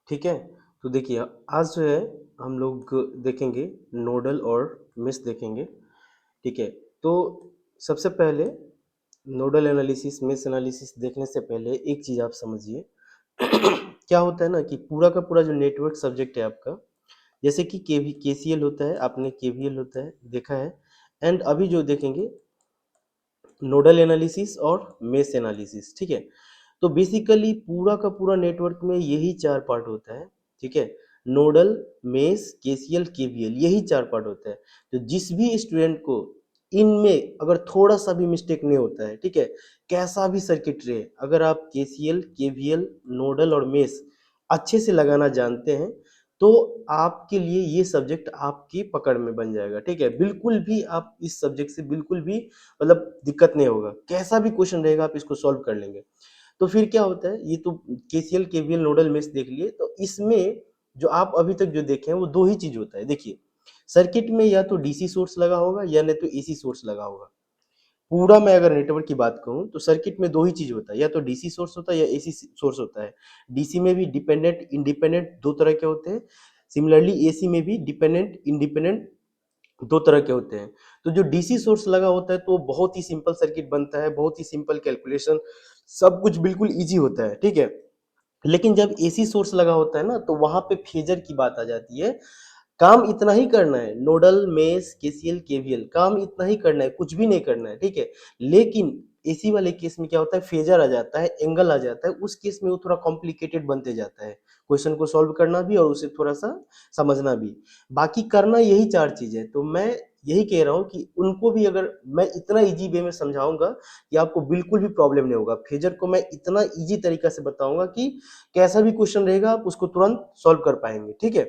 ठीक है। तो देखिए आज जो है हम लोग देखेंगे नोडल और मेश देखेंगे। ठीक है। तो सबसे पहले नोडल एनालिसिस मेश एनालिसिस देखने से पहले एक चीज़ आप समझिए। क्या होता है ना कि पूरा का पूरा जो नेटवर्क सब्जेक्ट है आपका, जैसे कि केसीएल होता है, आपने केवीएल होता है देखा है, एंड अभी जो देखेंगे नोडल एनालिसिस और मेश एनालिसिस। ठीक है। तो बेसिकली पूरा का पूरा नेटवर्क में यही चार पार्ट होता है। ठीक है। नोडल, मेश, केसीएल, केवीएल, यही चार पार्ट होता है। तो जिस भी स्टूडेंट को इनमें अगर थोड़ा सा भी मिस्टेक नहीं होता है, ठीक है, कैसा भी सर्किट रहे, अगर आप केसीएल, केवीएल, नोडल और मेश अच्छे से लगाना जानते हैं, तो आपके लिए ये सब्जेक्ट आपकी पकड़ में बन जाएगा। ठीक है। बिल्कुल भी आप इस सब्जेक्ट से बिल्कुल भी मतलब दिक्कत नहीं होगा, कैसा भी क्वेश्चन रहेगा आप इसको सॉल्व कर लेंगे। तो फिर क्या होता है, ये तो केसीएल केवीएल नोडल मेश देख लिए। तो इसमें जो आप अभी तक जो देखे हैं वो दो ही चीज होता है। देखिए सर्किट में या तो डीसी सोर्स लगा होगा या नहीं तो एसी सोर्स लगा होगा। पूरा मैं अगर नेटवर्क की बात कहूँ तो सर्किट में दो ही चीज होता है, या तो डीसी सोर्स होता है या एसी सोर्स होता है। डीसी में भी डिपेंडेंट इंडिपेंडेंट दो तरह के होते हैं। सिमिलरली एसी में भी डिपेंडेंट इंडिपेंडेंट दो तरह के होते हैं। तो जो डीसी सोर्स लगा होता है तो बहुत ही सिंपल सर्किट बनता है, बहुत ही सिंपल कैलकुलेशन, सब कुछ बिल्कुल इजी होता है। ठीक है। लेकिन जब एसी सोर्स लगा होता है ना तो वहां पे फेजर की बात आ जाती है। काम इतना ही करना है, नोडल, मेश, केसीएल, केवीएल, काम इतना ही करना है, कुछ भी नहीं करना है। ठीक है। लेकिन एसी वाले केस में क्या होता है, फेजर आ जाता है, एंगल आ जाता है, उस केस में वो थोड़ा कॉम्प्लिकेटेड बनते जाता है, क्वेश्चन को सॉल्व करना भी और उसे थोड़ा सा समझना भी। बाकी करना यही चार चीज है। तो मैं यही कह रहा हूँ कि उनको भी अगर मैं इतना इजी वे में समझाऊंगा कि आपको बिल्कुल भी प्रॉब्लम नहीं होगा। फेजर को मैं इतना इजी तरीका से बताऊंगा कि कैसा भी क्वेश्चन रहेगा आप उसको तुरंत सॉल्व कर पाएंगे। ठीक है।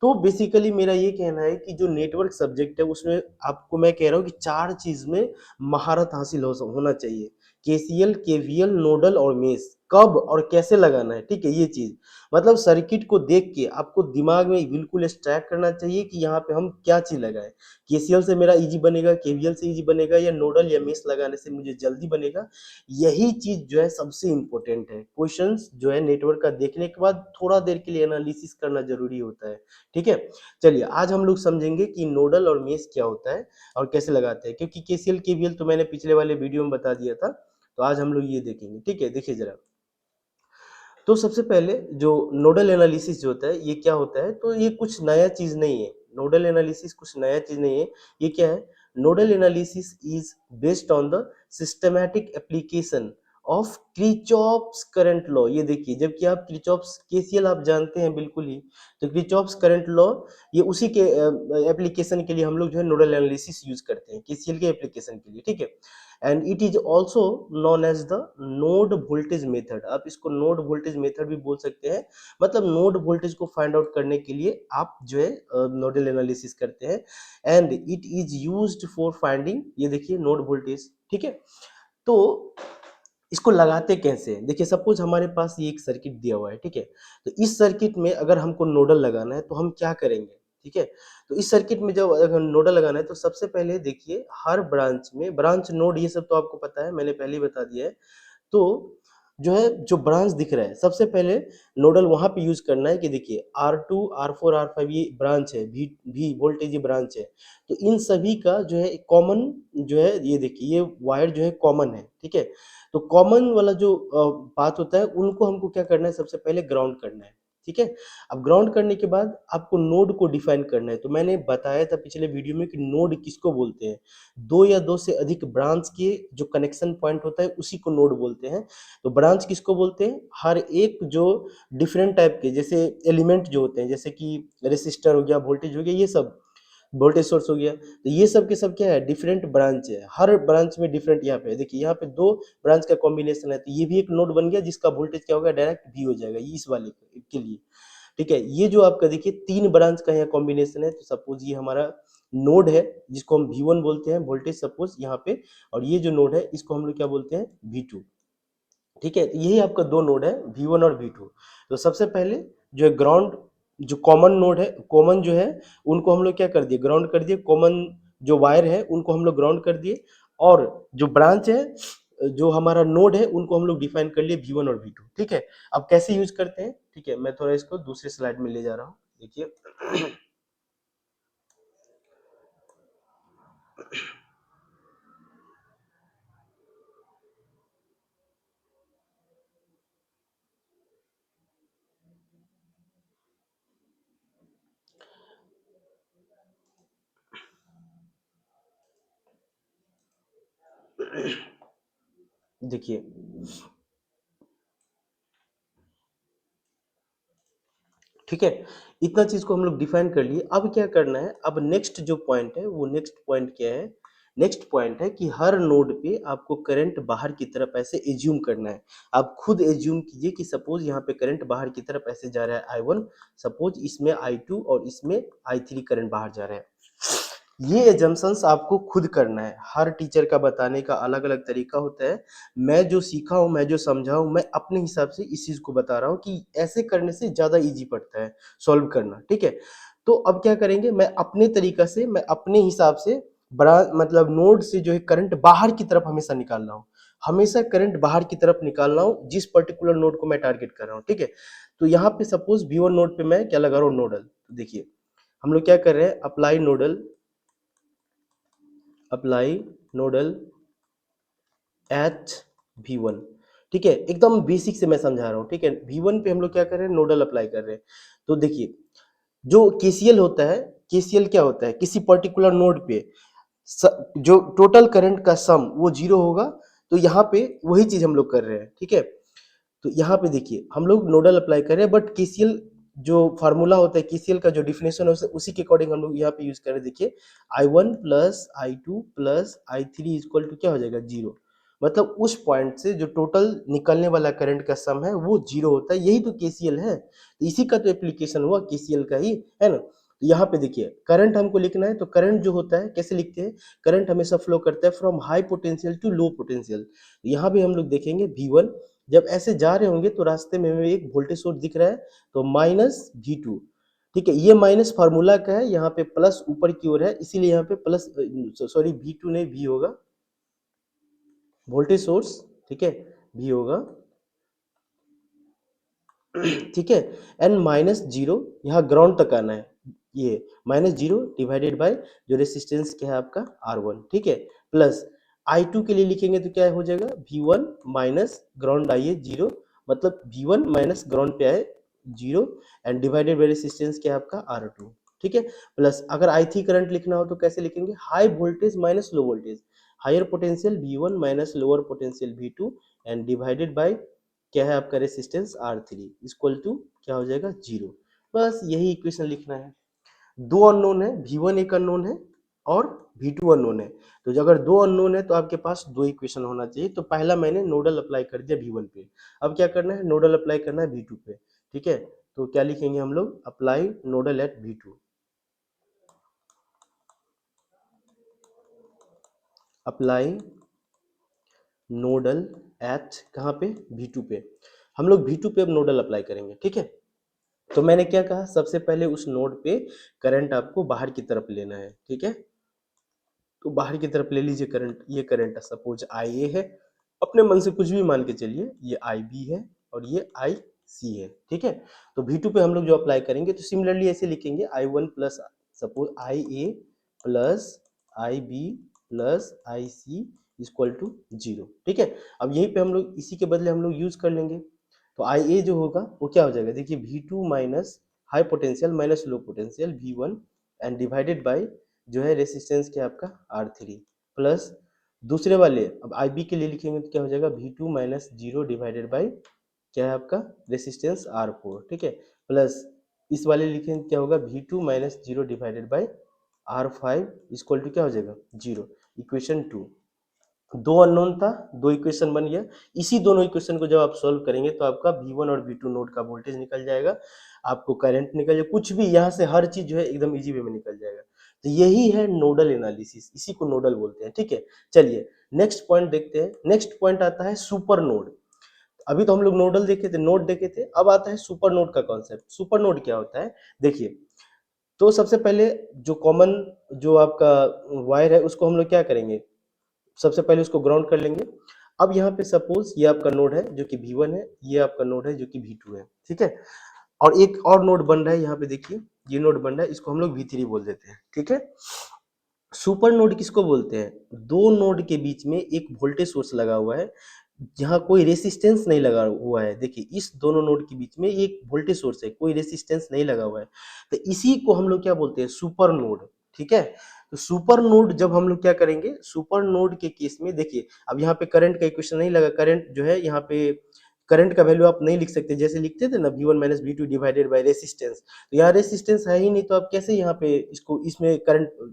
तो बेसिकली मेरा ये कहना है कि जो नेटवर्क सब्जेक्ट है उसमें आपको मैं कह रहा हूँ कि चार चीज में महारत हासिल होना चाहिए। केसीएल, केवीएल, नोडल और मेश, कब और कैसे लगाना है। ठीक है। ये चीज मतलब सर्किट को देख के आपको दिमाग में बिल्कुल एक्सट्रैक्ट करना चाहिए कि यहाँ पे हम क्या चीज लगाएं। केसीएल से मेरा इजी बनेगा, केवीएल से इजी बनेगा, या नोडल या मेश लगाने से मुझे जल्दी बनेगा। यही चीज जो है सबसे इंपॉर्टेंट है। क्वेश्चंस जो है नेटवर्क का देखने के बाद थोड़ा देर के लिए एनालिसिस करना जरूरी होता है। ठीक है। चलिए आज हम लोग समझेंगे कि नोडल और मेश क्या होता है और कैसे लगाते हैं, क्योंकि केसीएल केवीएल तो मैंने पिछले वाले वीडियो में बता दिया था। तो आज हम लोग ये देखेंगे। ठीक है। देखिए जरा, तो सबसे पहले जो नोडल एनालिसिस जो होता है ये क्या होता है, तो ये कुछ नया चीज नहीं है। नोडल एनालिसिस कुछ नया चीज नहीं है। ये क्या है, nodal analysis is based on the systematic application of Kirchhoff's current law. ये देखिए, जबकि आप क्रिचॉफ्स केसीएल आप जानते हैं बिल्कुल ही, तो क्रिचॉफ्स करंट लॉ ये उसी के एप्लीकेशन के लिए हम लोग जो है नोडल एनालिसिस यूज करते हैं, केसीएल के एप्लीकेशन के लिए। ठीक है। And it is also known as the node voltage method. आप इसको नोड वोल्टेज मेथड भी बोल सकते हैं। मतलब नोड वोल्टेज को फाइंड आउट करने के लिए आप जो है नोडल एनालिसिस करते हैं। And it is used for finding, ये देखिए नोड वोल्टेज। ठीक है। तो इसको लगाते कैसे हैं? देखिए सपोज हमारे पास ये एक सर्किट दिया हुआ है। ठीक है। तो इस सर्किट में अगर हमको नोडल लगाना है तो हम क्या करेंगे? ठीक है। तो इस सर्किट में जब अगर नोडल लगाना है तो सबसे पहले देखिए हर ब्रांच में, ब्रांच नोड ये सब तो आपको पता है, मैंने पहले ही बता दिया है। तो जो है जो ब्रांच दिख रहा है सबसे पहले नोडल वहां पे यूज करना है कि देखिए R2 R4 R5 ये ब्रांच है, भी वोल्टेज ये ब्रांच है। तो इन सभी का जो है कॉमन जो है, ये देखिए ये वायर जो है कॉमन है। ठीक है। तो कॉमन वाला जो बात होता है उनको हमको क्या करना है, सबसे पहले ग्राउंड करना है। ठीक है। अब ग्राउंड करने के बाद आपको नोड को डिफाइन करना है। तो मैंने बताया था पिछले वीडियो में कि नोड किसको बोलते हैं, दो या दो से अधिक ब्रांच के जो कनेक्शन पॉइंट होता है उसी को नोड बोलते हैं। तो ब्रांच किसको बोलते हैं, हर एक जो डिफरेंट टाइप के जैसे एलिमेंट जो होते हैं, जैसे कि रेसिस्टर हो गया, वोल्टेज हो गया, ये सब वोल्टेज सोर्स हो गया, तो ये सब के सब क्या है, डिफरेंट ब्रांच है। हर ब्रांच में डिफरेंट, यहाँ पे देखिए यहाँ पे दो ब्रांच का कॉम्बिनेशन है, तो ये भी एक नोड बन गया जिसका वोल्टेज क्या होगा, डायरेक्ट भी हो जाएगा इस वाले के लिए। ठीक है। ये जो आपका देखिए तीन ब्रांच का यहाँ कॉम्बिनेशन है, तो सपोज ये हमारा नोड है जिसको हम V1 बोलते हैं वोल्टेज सपोज यहाँ पे, और ये जो नोड है इसको हम लोग क्या बोलते हैं, V2। ठीक है। तो यही आपका दो नोड है, V1 और V2। तो सबसे पहले जो है ग्राउंड, जो कॉमन नोड है, कॉमन जो है उनको हम लोग क्या कर दिए, ग्राउंड कर दिए। कॉमन जो वायर है उनको हम लोग ग्राउंड कर दिए, और जो ब्रांच है, जो हमारा नोड है, उनको हम लोग डिफाइन कर लिए V1 और V2। ठीक है। अब कैसे यूज करते हैं, ठीक है, मैं थोड़ा इसको दूसरे स्लाइड में ले जा रहा हूँ, देखिए। देखिए, ठीक है, इतना चीज को हम लोग डिफाइन कर लिए। अब क्या करना है, अब नेक्स्ट जो पॉइंट है वो नेक्स्ट पॉइंट क्या है, नेक्स्ट पॉइंट है कि हर नोड पे आपको करंट बाहर की तरफ ऐसे एज्यूम करना है। आप खुद एज्यूम कीजिए कि सपोज यहाँ पे करंट बाहर की तरफ ऐसे जा रहा है I1, सपोज इसमें I2 और इसमें I3 करंट बाहर जा रहा है। ये एजम्पशंस आपको खुद करना है। हर टीचर का बताने का अलग अलग तरीका होता है। मैं जो सीखा हूँ, मैं जो समझा हूँ, मैं अपने हिसाब से इस चीज को बता रहा हूँ कि ऐसे करने से ज्यादा इजी पड़ता है सॉल्व करना, ठीक है। तो अब क्या करेंगे, मैं अपने तरीका से, मैं अपने हिसाब से बड़ा मतलब नोड से जो है करंट बाहर की तरफ हमेशा निकाल रहा हूँ। हमेशा करंट बाहर की तरफ निकाल रहा हूँ जिस पर्टिकुलर नोड को मैं टारगेट कर रहा हूँ, ठीक है। तो यहाँ पे सपोज V1 नोड पे मैं क्या लगा रहा हूँ, नोडल। तो देखिए हम लोग क्या कर रहे हैं, अप्लाई नोडल एट V1, ठीक है। एकदम बेसिक से मैं समझा रहा हूँ, ठीक है। V1 पे हम लोग क्या कर रहे हैं, नोडल अप्लाई कर रहे हैं। तो देखिए जो केसीएल होता है, केसीएल क्या होता है, किसी पर्टिकुलर नोड पे जो टोटल करंट का सम वो जीरो होगा। तो यहाँ पे वही चीज हम लोग कर रहे हैं, ठीक है। तो यहाँ पे देखिए हम लोग नोडल अप्लाई कर रहे हैं, बट केसीएल जो फार्मूला होता है, केसीएल का जो डिफिनेशन है उसी के अकॉर्डिंग हम लोग यहाँ पे यूज कर रहे हैं। देखिए I1 plus I2 plus I3 equal to क्या हो जाएगा, जीरो। मतलब उस पॉइंट से जो टोटल निकलने वाला करंट का सम है वो जीरो होता है। यही तो केसीएल है, तो इसी का तो एप्लीकेशन हुआ केसीएल का ही, है ना। तो यहाँ पे देखिए करंट हमको लिखना है, तो करंट जो होता है कैसे लिखते हैं, करंट हमेशा फ्लो करता है from high potential to low potential. यहाँ भी हम लोग देखेंगे V1 जब ऐसे जा रहे होंगे तो रास्ते में हमें एक वोल्टेज सोर्स दिख रहा है, तो -V2, ठीक है। ये माइनस फार्मूला का है, यहाँ पे प्लस ऊपर की ओर है, इसीलिए यहाँ पे प्लस, सॉरी V2 नहीं V होगा, वोल्टेज सोर्स, ठीक है, V होगा, ठीक है। एंड -0 यहाँ ग्राउंड तक आना है, ये -0 डिवाइडेड बाय जो रेसिस्टेंस क्या है आपका R1, ठीक है। प्लस I2 के लिए लिखेंगे तो क्या हो जाएगा, V1 माइनस ग्राउंड आइए 0, मतलब V1 माइनस ग्राउंड पे आए 0, एंड डिवाइडेड बाय रेसिस्टेंस क्या है आपका R2, ठीक है। प्लस अगर I3 करंट लिखना हो तो कैसे लिखेंगे, high voltage minus low voltage, higher potential V1 minus lower potential V2, and divided by क्या है आपका रेसिस्टेंस R3 इक्वल टू क्या हो जाएगा, जीरो। बस यही इक्वेशन लिखना है। दो अननोन है, V1 एक अननोन है और V2 अननोन है। तो अगर दो अननोन है तो आपके पास दो इक्वेशन होना चाहिए। तो पहला मैंने नोडल अप्लाई कर दिया V1 पे, अब क्या करना है, नोडल अप्लाई करना है V2 पे, ठीक है। तो क्या लिखेंगे हम लोग, apply nodal at V2, apply nodal at कहाँ पे, V2 पे। हम लोग V2 पे अब नोडल अप्लाई करेंगे, ठीक है। तो मैंने क्या कहा, सबसे पहले उस नोड पे करंट आपको बाहर की तरफ लेना है, ठीक है। तो बाहर की तरफ ले लीजिए करंट, ये करंट सपोज IA है, अपने मन से कुछ भी मान के चलिए, ये IB है और ये IC है, ठीक है। तो V2 पे हम लोग जो अप्लाई करेंगे तो सिमिलरली ऐसे लिखेंगे I1 plus suppose IA plus IB plus IC equal to zero, ठीक है। अब यहीं पे हम लोग इसी के बदले हम लोग यूज कर लेंगे। तो IA जो होगा वो क्या हो जाएगा, देखिए V2 minus high potential minus low potential V1 and divided bye जो है रेसिस्टेंस क्या है आपका R3, प्लस दूसरे वाले अब IB के लिए लिखेंगे तो क्या हो जाएगा, V2 minus zero divided by क्या है आपका रेसिस्टेंस R4, ठीक है। प्लस इस वाले लिखेंगे क्या होगा, V2 minus zero divided by R5 equal to क्या हो जाएगा, जीरो। इक्वेशन 2, दो अननोन था, दो इक्वेशन बन गया। इसी दोनों इक्वेशन को जब आप सॉल्व करेंगे तो आपका V1 और V2 नोड का वोल्टेज निकल जाएगा, आपको करंट निकल जाएगा, कुछ भी यहाँ से हर चीज जो है एकदम इजी वे में निकल जाएगा। तो यही है नोडल एनालिसिस, इसी को नोडल बोलते हैं, ठीक है। चलिए नेक्स्ट पॉइंट देखते हैं। नेक्स्ट पॉइंट आता है सुपर नोड। अभी तो हम लोग नोडल देखे थे, नोड देखे थे, अब आता है सुपर नोड का कॉन्सेप्ट। सुपर नोड क्या होता है, देखिए तो सबसे पहले जो कॉमन जो आपका वायर है उसको हम लोग क्या करेंगे, सबसे पहले उसको ग्राउंड कर लेंगे। अब यहाँ पे सपोज ये आपका नोड है जो कि V1 है, ये आपका नोड है जो कि V2 है, ठीक है। और एक और नोड बन रहा है यहाँ पे देखिए, ये नोड बन रहा है, इसको हम लोग V3 बोल देते हैं, ठीक है। सुपर नोड किसको बोलते हैं? दो नोड के बीच में एक वोल्टेज सोर्स लगा हुआ है, जहाँ कोई रेसिस्टेंस नहीं लगा हुआ है। देखिए इस दोनों नोड के बीच में एक वोल्टेज सोर्स है, कोई रेसिस्टेंस नहीं लगा हुआ है, तो इसी को हम लोग क्या बोलते हैं? सुपर नोड, ठीक है। तो सुपर नोड जब हम लोग क्या करेंगे, सुपर नोड के केस में देखिए, अब यहाँ पे करंट का इक्वेशन नहीं लगा, करंट जो है यहाँ पे करंट का वैल्यू आप नहीं लिख सकते, जैसे लिखते थे ना V1 minus V2 divided by resistance, तो यहाँ रेसिस्टेंस है ही नहीं, तो आप कैसे यहाँ पे इसको इसमें करंट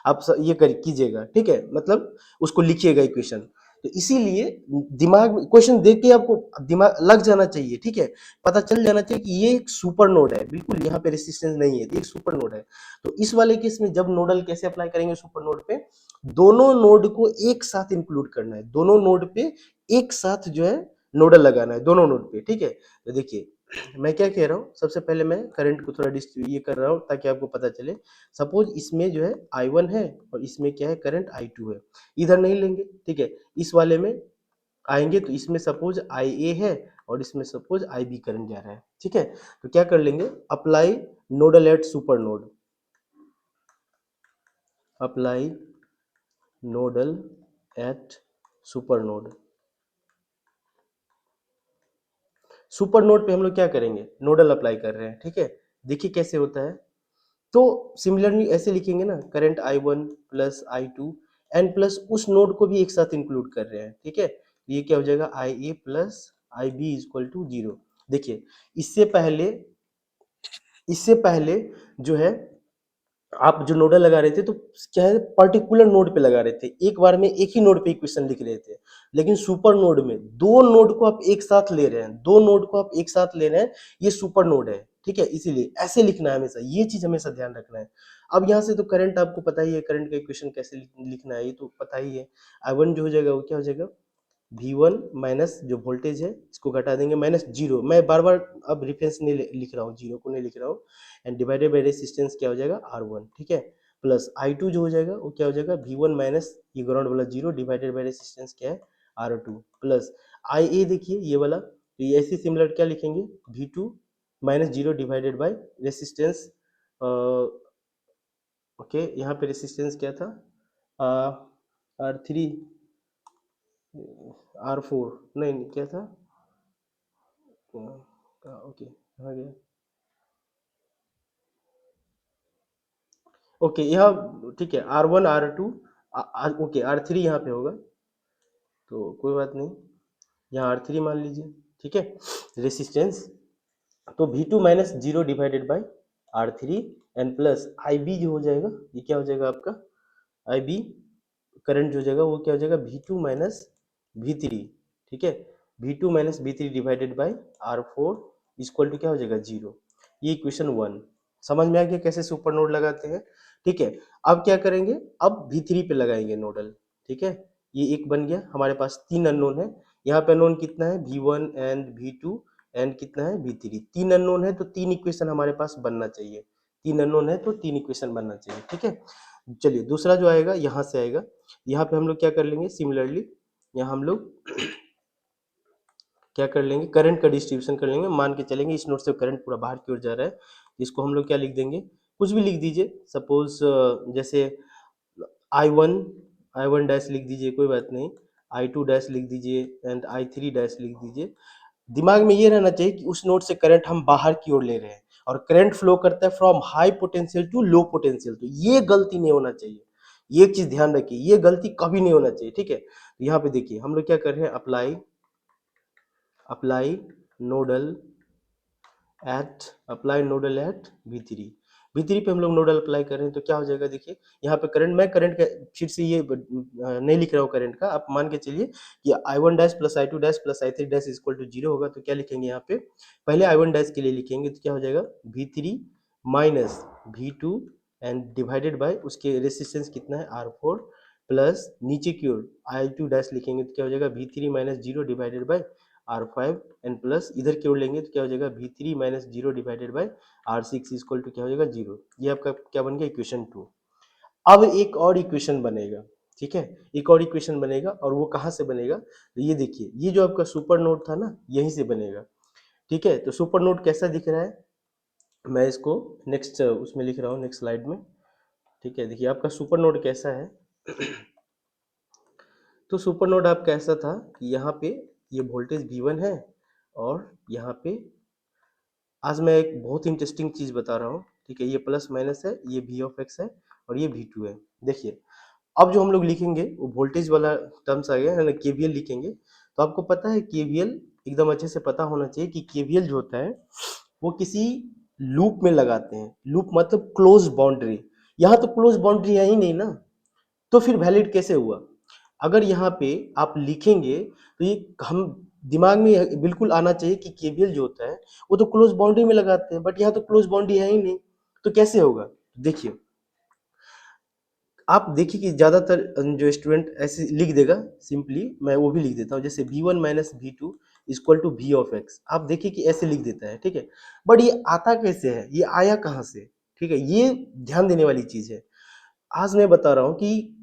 आप ये कर कीजिएगा, ठीक है, मतलब उसको लिखिएगा इक्वेशन। तो इसीलिए दिमाग में क्वेश्चन देख के आपको दिमाग लग जाना चाहिए, ठीक है, पता चल जाना चाहिए कि ये एक सुपर नोड है, बिल्कुल यहाँ पे रेसिस्टेंस नहीं है, एक सुपर नोड है। तो इस वाले केस में जब नोडल कैसे अप्लाई करेंगे सुपर नोड पे, दोनों नोड को एक साथ इंक्लूड करना है, दोनों नोड पे एक साथ जो है नोडल लगाना है, दोनों नोड पे, ठीक है। तो देखिए मैं क्या कह रहा हूँ, सबसे पहले मैं करंट को थोड़ा ये कर रहा हूँ ताकि आपको पता चले। सपोज इसमें जो है I1 है और इसमें क्या है, करंट I2 है, इधर नहीं लेंगे, ठीक है। इस वाले में आएंगे तो इसमें सपोज IA है और इसमें सपोज IB करंट जा रहा है, ठीक है। तो क्या कर लेंगे, apply nodal at super node, apply nodal at super node. Super node पे हम लोग क्या करेंगे, नोडल अप्लाई कर रहे हैं, ठीक है। देखिए कैसे होता है, तो सिमिलरली ऐसे लिखेंगे ना, current I1 plus I2 and plus उस नोड को भी एक साथ इंक्लूड कर रहे हैं, ठीक है। ये क्या हो जाएगा, IA plus IB equal to 0। देखिए इससे पहले, इससे पहले जो है आप जो नोडल लगा रहे थे तो क्या है, पर्टिकुलर नोड पे लगा रहे थे, एक बार में एक ही नोड पे इक्वेशन लिख रहे थे। लेकिन सुपर नोड में दो नोड को आप एक साथ ले रहे हैं, दो नोड को आप एक साथ ले रहे हैं, ये सुपर नोड है, ठीक है। इसीलिए ऐसे लिखना है हमेशा, ये चीज हमेशा ध्यान रखना है। अब यहाँ से तो करंट आपको पता ही है, करंट का इक्वेशन कैसे लिखना है ये तो पता ही है। I1 जो हो जाएगा वो क्या हो जाएगा, V1 माइनस जो वोल्टेज है इसको घटा देंगे माइनस 0, मैं बार बार अब रेफरेंस नहीं लिख रहा हूँ, 0 को नहीं लिख रहा हूँ, एंड डिवाइडेड बाय रेसिस्टेंस क्या हो जाएगा R1, ठीक है। प्लस I2 जो हो जाएगा वो क्या हो जाएगा, V1 माइनस ये ग्राउंड वाला 0 डिवाइडेड बाय रेसिस्टेंस क्या है R2, प्लस IA देखिए ये वाला, तो ये ऐसे सिमिलर क्या लिखेंगे, V2 minus 0 divided bye resistance, okay यहाँ पे रेसिस्टेंस क्या था, R3, R4 नहीं नहीं क्या था, ओके कहाँ गया, ओके यहाँ ठीक है, R1 R2 ओके R3 यहाँ पे होगा, तो कोई बात नहीं, यहाँ R3 मान लीजिए, ठीक है। रेसिस्टेंस तो V2 minus 0 divided by R3 and plus IB जो हो जाएगा, ये क्या हो जाएगा आपका IB करंट जो हो जाएगा वो क्या हो जाएगा, V2 माइनस V3, ठीक है। V2 minus V3 divided by R4 equal to क्या हो जाएगा 0। ये इक्वेशन 1 समझ में आ गया कैसे सुपर नोड लगाते हैं, ठीक है। अब क्या करेंगे, अब V3 पे लगाएंगे नोडल, ठीक है। ये एक बन गया, हमारे पास तीन अननोन है, यहाँ पे अननोन कितना है V1 एंड V2 एंड कितना है V3, तीन अननोन है तो तीन इक्वेशन हमारे पास बनना चाहिए, तीन अननोन है तो तीन इक्वेशन बनना चाहिए, ठीक है। चलिए दूसरा जो आएगा यहाँ से आएगा, यहाँ पे हम लोग क्या कर लेंगे, सिमिलरली यहाँ हम लोग क्या कर लेंगे, करंट का डिस्ट्रीब्यूशन कर लेंगे, मान के चलेंगे इस नोड से करंट पूरा बाहर की ओर जा रहा है, इसको हम लोग क्या लिख देंगे, कुछ भी लिख दीजिए, सपोज जैसे I1 I1 डैश लिख दीजिए, कोई बात नहीं, I2 डैश लिख दीजिए एंड I3 डैश लिख दीजिए। दिमाग में ये रहना चाहिए कि उस नोड से करंट हम बाहर की ओर ले रहे हैं और करंट फ्लो करता है from high potential to low potential, तो ये गलती नहीं होना चाहिए, ये चीज ध्यान रखिए, ये गलती कभी नहीं होना चाहिए, ठीक है। तो यहाँ पे देखिए हम लोग क्या कर रहे हैं, apply apply nodal apply nodal at V3, V3 पे हम लोग नोडल अप्लाई कर रहे हैं तो क्या हो जाएगा, देखिए यहाँ पे करंट, मैं करंट का फिर से ये नहीं लिख रहा हूँ करंट का, आप मान के चलिए कि I1 dash plus I2 dash plus I3 dash equal to 0 होगा, तो क्या लिखेंगे यहाँ पे, पहले I1 डैश के लिए लिखेंगे तो क्या हो जाएगा V3 minus V2 and divided bye उसके रेसिस्टेंस कितना है R4 प्लस नीचे की ओर I2 डैश लिखेंगे तो क्या हो जाएगा V3 minus 0 divided by R5 and plus इधर की ओर लेंगे तो क्या हो जाएगा V3 minus 0 divided by R6 equal to क्या हो जाएगा 0। ये आपका क्या बन गया, इक्वेशन 2। अब एक और इक्वेशन बनेगा, ठीक है, एक और इक्वेशन बनेगा और वो कहाँ से बनेगा, तो ये देखिए, ये जो आपका सुपर नोड था ना यहीं से बनेगा। ठीक है, तो सुपर नोड कैसा दिख रहा है, मैं इसको नेक्स्ट उसमें लिख रहा हूँ, नेक्स्ट स्लाइड में। ठीक है, देखिए आपका सुपर नोड कैसा है। तो सुपर नोड आपका ऐसा था कि यहाँ पे ये वोल्टेज V1 है, और यहाँ पे आज मैं एक बहुत इंटरेस्टिंग चीज बता रहा हूँ। ठीक है, ये प्लस माइनस है, ये V ऑफ एक्स है, और ये V2 है। देखिए अब जो हम लोग लिखेंगे वो वोल्टेज वाला टर्म्स आ गया है ना, केवीएल लिखेंगे। तो आपको पता है केवीएल एकदम अच्छे से पता होना चाहिए कि केवीएल जो होता है वो किसी लूप में लगाते हैं। लूप मतलब क्लोज बाउंड्री। यहाँ तो क्लोज बाउंड्री है ही नहीं ना, तो फिर वैलिड कैसे हुआ? अगर यहाँ पे आप लिखेंगे तो ये हम दिमाग में बिल्कुल आना चाहिए कि केवीएल जो होता है वो तो क्लोज बाउंड्री में लगाते हैं, बट यहाँ तो क्लोज बाउंड्री है ही नहीं, तो कैसे होगा? देखिए आप देखिए कि ज्यादातर जो स्टूडेंट ऐसे लिख देगा, सिंपली मैं वो भी लिख देता हूँ, जैसे V1 minus V2 equal to V of x. आप देखिए कि ऐसे लिख देता है, ठीक है। बट ये आता कैसे है, ये आया कहाँ से? ठीक है, ये ध्यान देने वाली चीज है। आज मैं बता रहा हूँ कि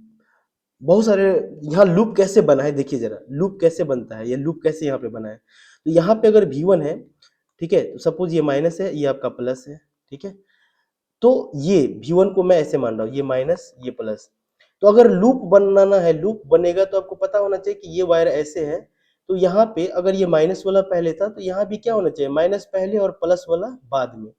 बहुत सारे यहाँ लूप कैसे बना है। देखिए जरा लूप कैसे बनता है, ये लूप कैसे यहाँ पे बना है। तो यहाँ पे अगर V1 है, ठीक है, तो सपोज ये माइनस है, ये आपका प्लस है, ठीक है। तो ये V1 को मैं ऐसे मान रहा हूँ, ये माइनस ये प्लस। तो अगर लूप बनाना है, लूप बनेगा तो आपको पता होना चाहिए कि ये वायर ऐसे है। तो यहाँ पे अगर ये माइनस वाला पहले था तो यहाँ भी क्या होना चाहिए, माइनस पहले और प्लस वाला बाद में,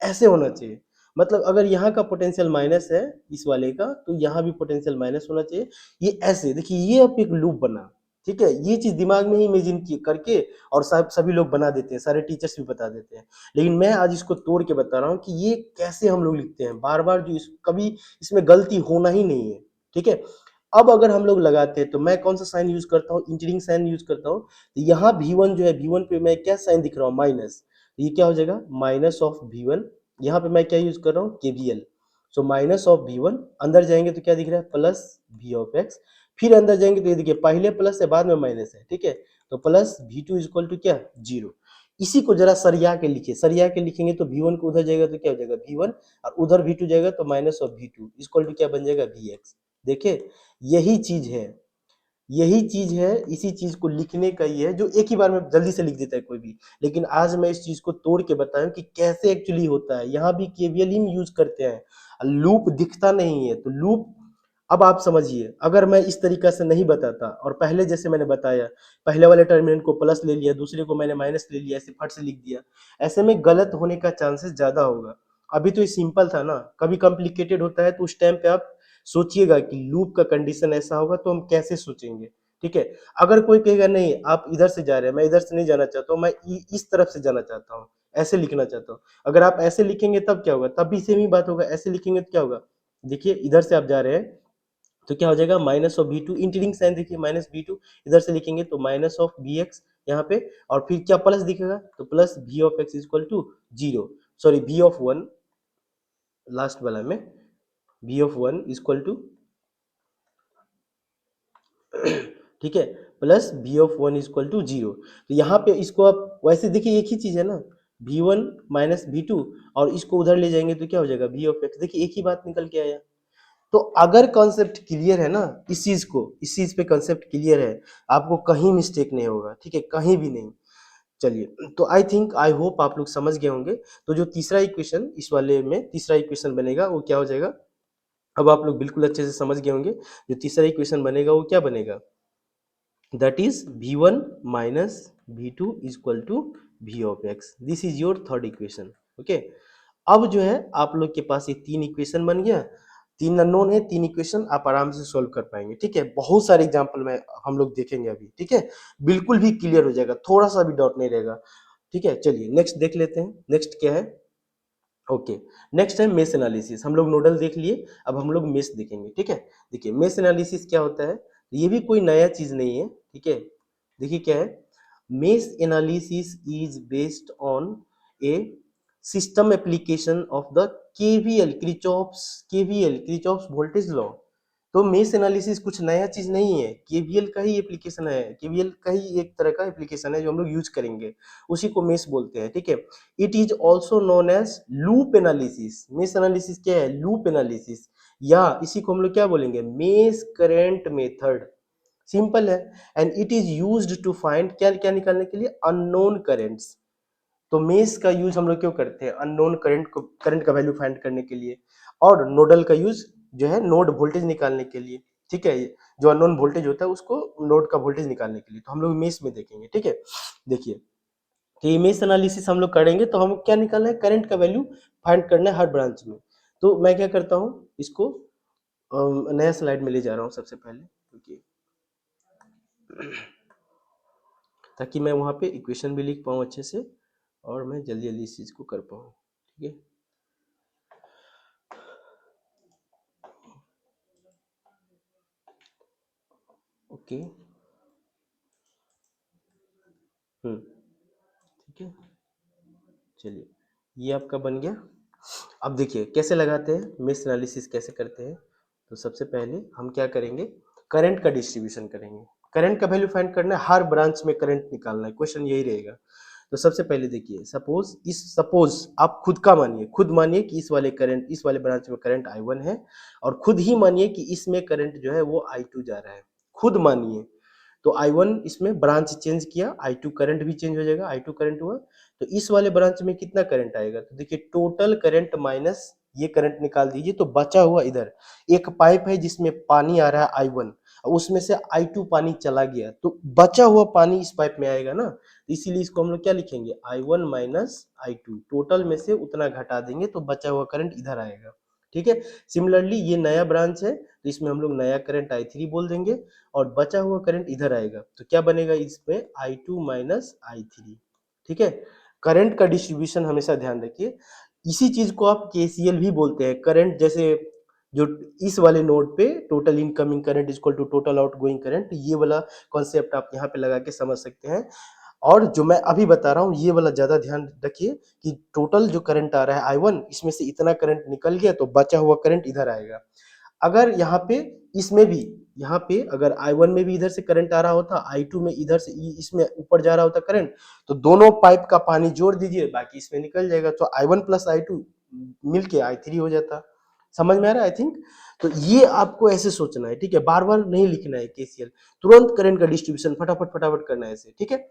ऐसे होना चाहिए। मतलब अगर यहाँ का पोटेंशियल माइनस है इस वाले का, तो यहाँ भी पोटेंशियल माइनस होना चाहिए। ये ऐसे देखिए, ये अब एक लूप बना। ठीक है, ये चीज दिमाग में ही इमेजिन करके और सब सभी लोग बना देते हैं, सारे टीचर्स भी बता देते हैं। लेकिन मैं आज इसको तोड़ के बता रहा हूँ कि ये कैसे हम लोग लिखते हैं बार बार, जो कभी इसमें गलती होना ही नहीं है। ठीक है, अब अगर हम लोग लगाते हैं तो मैं कौन सा साइन यूज करता हूँ, इंजीनियरिंग साइन यूज करता हूँ। तो यहाँ V1 जो है, V1 पे मैं क्या साइन दिख रहा हूँ, माइनस। ये क्या हो जाएगा, माइनस ऑफ V1। यहाँ पे मैं क्या यूज कर रहा हूँ, KVL. So minus of V1, अंदर जाएंगे तो क्या दिख रहा है, प्लस V ऑफ एक्स। फिर अंदर जाएंगे तो ये देखिए पहले प्लस है बाद में माइनस है, ठीक है। तो प्लस V2 इक्वल टू क्या, जीरो। इसी को जरा सरिया के लिखिए, सरिया के लिखेंगे तो V1 को उधर जाएगा तो क्या हो जाएगा, V1, और उधर V2 जाएगा तो minus of V2 equal to क्या बन जाएगा, Vx। देखिए यही चीज है, यही चीज है, इसी चीज को लिखने का ही है जो एक ही बार में जल्दी से लिख देता है कोई भी। लेकिन आज मैं इस चीज को तोड़ के बताऊं कि कैसे एक्चुअली होता है। यहाँ भी केवीएल ही यूज करते हैं, लूप दिखता नहीं है तो लूप। अब आप समझिए, अगर मैं इस तरीका से नहीं बताता और पहले जैसे मैंने बताया, पहले वाले टर्मिनल को प्लस ले लिया, दूसरे को मैंने माइनस ले लिया, ऐसे फट से लिख दिया, ऐसे में गलत होने का चांसेस ज्यादा होगा। अभी तो ये सिंपल था ना, कभी कॉम्प्लिकेटेड होता है तो उस टाइम पे आप सोचिएगा कि लूप का कंडीशन ऐसा होगा तो हम कैसे सोचेंगे। ठीक है, अगर कोई कहेगा नहीं आप इधर से जा रहे हैं, मैं इधर से नहीं जाना चाहता हूँ, मैं इस तरफ से जाना चाहता हूँ, ऐसे लिखना चाहता हूँ, अगर आप ऐसे लिखेंगे तब क्या होगा, तब भी सेम ही बात होगा। ऐसे लिखेंगे तो क्या होगा, देखिए इधर से आप जा रहे हैं तो क्या हो जाएगा, माइनस ऑफ V2, इंटीरिंग साइन देखिए माइनस V2, इधर से लिखेंगे तो माइनस ऑफ Vx यहाँ पे, और फिर क्या प्लस दिखेगा तो plus V of x equal to zero, sorry V of one, last वाला में V of one equal to ठीक है, plus V of one equal to zero. तो यहाँ पे इसको आप वैसे देखिए एक ही चीज है ना, V1 माइनस V2, और इसको उधर ले जाएंगे तो क्या हो जाएगा, V ऑफ एक्स। देखिए एक ही बात निकल के आया। तो अगर कॉन्सेप्ट क्लियर है ना, इस चीज को, इस चीज पे कॉन्सेप्ट क्लियर है, आपको कहीं मिस्टेक नहीं होगा, ठीक है, कहीं भी नहीं। चलिए, तो आई थिंक आई होप आप लोग समझ गए होंगे। तो जो तीसरा इक्वेशन इस वाले में तीसरा इक्वेशन बनेगा वो क्या हो जाएगा, अब आप लोग बिल्कुल अच्छे से समझ गए होंगे। जो तीसरा इक्वेशन बनेगा वो क्या बनेगा, that is V1 minus V2 equal to V of x. This is your third equation. Okay, अब जो है आप लोग के पास ये तीन इक्वेशन बन गया, तीन अननोन है, तीन इक्वेशन आप आराम से सोल्व कर पाएंगे। ठीक है, बहुत सारे एग्जांपल में हम लोग देखेंगे अभी। ठीक है, बिल्कुल भी क्लियर हो जाएगा, थोड़ा सा भी डाउट नहीं रहेगा। ठीक है, चलिए नेक्स्ट देख लेते हैं, नेक्स्ट क्या है। ओके, नेक्स्ट है मेश एनालिसिस। हम लोग नोडल देख लिए, अब हम लोग मेश देखेंगे। ठीक है, देखिए मेश एनालिसिस क्या होता है, ये भी कोई नया चीज नहीं है। ठीक है, देखिए क्या है, mesh analysis is based on A system application of the KVL, Kirchhoff's voltage law. तो मेश एनालिसिस कुछ नया चीज नहीं है, केवीएल का ही एप्लीकेशन है, केवीएल का ही एक तरह का एप्लीकेशन है जो हम लोग यूज करेंगे, उसी को मेश बोलते हैं। ठीक है, it is also known as loop analysis. Mesh analysis क्या है, लूप एनालिसिस, या इसी को हम लोग क्या बोलेंगे, मेश करेंट मेथड। सिंपल है। And it is used to find, क्या क्या निकालने के लिए, अननोन करेंट्स। तो मेश का यूज हम लोग क्यों करते हैं? अननोन करंट का वैल्यू फाइंड करने के लिए, और नोडल का यूज जो है नोड वोल्टेज निकालने के लिए। ठीक है, जो अननोन वोल्टेज होता है उसको नोड का वोल्टेज निकालने के लिए, तो हम लोग मेश में देखेंगे। ठीक है, देखिए कि मेश एनालिसिस हम लोग करेंगे तो हम क्या निकालना है? करंट का वैल्यू फाइंड करना है हर ब्रांच में। तो मैं क्या करता हूँ, इसको नया स्लाइड में ले जा रहा हूँ सबसे पहले, क्योंकि ताकि मैं वहाँ पे इक्वेशन भी लिख पाऊँ अच्छे से, और मैं जल्दी जल्दी इस चीज़ को कर पाऊँ। ठीक है, ओके, ठीक है, चलिए ये आपका बन गया। अब देखिए कैसे लगाते हैं, मेश एनालिसिस कैसे करते हैं। तो सबसे पहले हम क्या करेंगे, करंट का डिस्ट्रीब्यूशन करेंगे। करंट का वैल्यू फाइंड करना है, हर ब्रांच में करंट निकालना है, क्वेश्चन यही रहेगा। तो सबसे पहले देखिए, सपोज आप खुद मानिए कि इस वाले ब्रांच में करंट I1 है, और खुद ही मानिए कि इसमें करंट जो है वो I2 जा रहा है। खुद मानिए, तो I1 इसमें ब्रांच चेंज किया, I2 करंट भी चेंज हो जाएगा, I2 करंट हुआ, तो इस वाले ब्रांच में कितना करंट आएगा? तो देखिए टोटल करंट माइनस ये करंट निकाल दीजिए, तो बचा हुआ इधर एक पाइप है जिसमें पानी आ रहा है I1, और उसमें से I2 पानी चला गया, तो बचा हुआ पानी इस पाइप में आएगा ना, तो इसीलिए इसको हम लोग क्या लिखेंगे, I1 माइनस I2, टोटल में से उतना घटा देंगे तो बचा हुआ करंट इधर आएगा। ठीक है, सिमिलरली ये नया ब्रांच है तो इसमें हम लोग नया करंट I3 बोल देंगे, और बचा हुआ करंट इधर आएगा, तो क्या बनेगा इसमें, I2 माइनस I3। ठीक है, करंट का डिस्ट्रीब्यूशन हमेशा ध्यान रखिए। इसी चीज को आप केसीएल भी बोलते हैं, करंट जैसे जो इस वाले नोड पे total incoming current equal to total outgoing current, ये वाला कॉन्सेप्ट आप यहाँ पे लगा के समझ सकते हैं। और जो मैं अभी बता रहा हूँ ये वाला ज्यादा ध्यान रखिए कि टोटल जो करंट आ रहा है I1, इसमें से इतना करंट निकल गया तो बचा हुआ करंट इधर आएगा। अगर यहाँ पे इसमें भी, यहाँ पे अगर I1 में भी इधर से करंट आ रहा होता, I2 में इधर से इसमें ऊपर जा रहा होता करंट, तो दोनों पाइप का पानी जोड़ दीजिए, बाकी इसमें निकल जाएगा, तो I1 प्लस I2 मिलके I3 हो जाता। समझ में आ रहा है आई थिंक? तो ये आपको ऐसे सोचना है, ठीक है, बार बार नहीं लिखना है केसीएल, तुरंत करंट का डिस्ट्रीब्यूशन फटाफट फटाफट करना है ऐसे। ठीक है,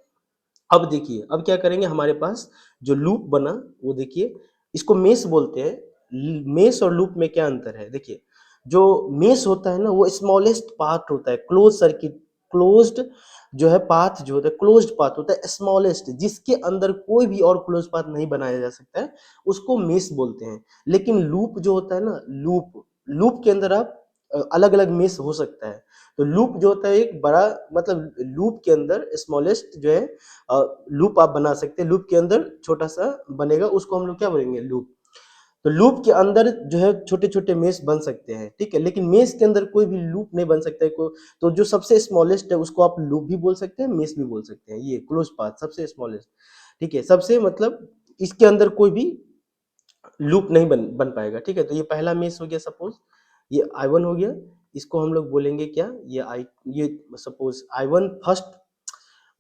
अब देखिए अब क्या करेंगे, हमारे पास जो लूप बना वो देखिए, इसको मेश बोलते हैं। मेश और लूप में क्या अंतर है, देखिए जो मेश होता है ना वो स्मॉलेस्ट पाथ होता है, क्लोज सर्किट, क्लोज्ड जो है पाथ, जो होता है क्लोज्ड पाथ होता है स्मॉलेस्ट, जिसके अंदर कोई भी और क्लोज पाथ नहीं बनाया जा सकता है, उसको मेश बोलते हैं। लेकिन लूप जो होता है ना, लूप लूप के अंदर आप अलग अलग मेश हो सकता है। तो लूप जो होता है एक बड़ा, मतलब लूप के अंदर स्मॉलेस्ट जो है लूप आप बना सकते हैं, लूप के अंदर छोटा सा बनेगा, उसको हम लोग क्या बोलेंगे, लूप। तो लूप के अंदर जो है छोटे छोटे मेश बन सकते हैं, ठीक है, लेकिन मेश के अंदर कोई भी लूप नहीं बन सकता है, तो जो सबसे स्मॉलेस्ट है उसको आप लूप भी बोल सकते हैं, मेश भी बोल सकते हैं, ये क्लोज पाथ सबसे स्मॉलेस्ट। ठीक है, सबसे मतलब इसके अंदर कोई भी लूप नहीं बन पाएगा। ठीक है, तो ये पहला मेश हो गया, सपोज ये I1 हो गया, इसको हम लोग बोलेंगे क्या, ये सपोज I1 फर्स्ट,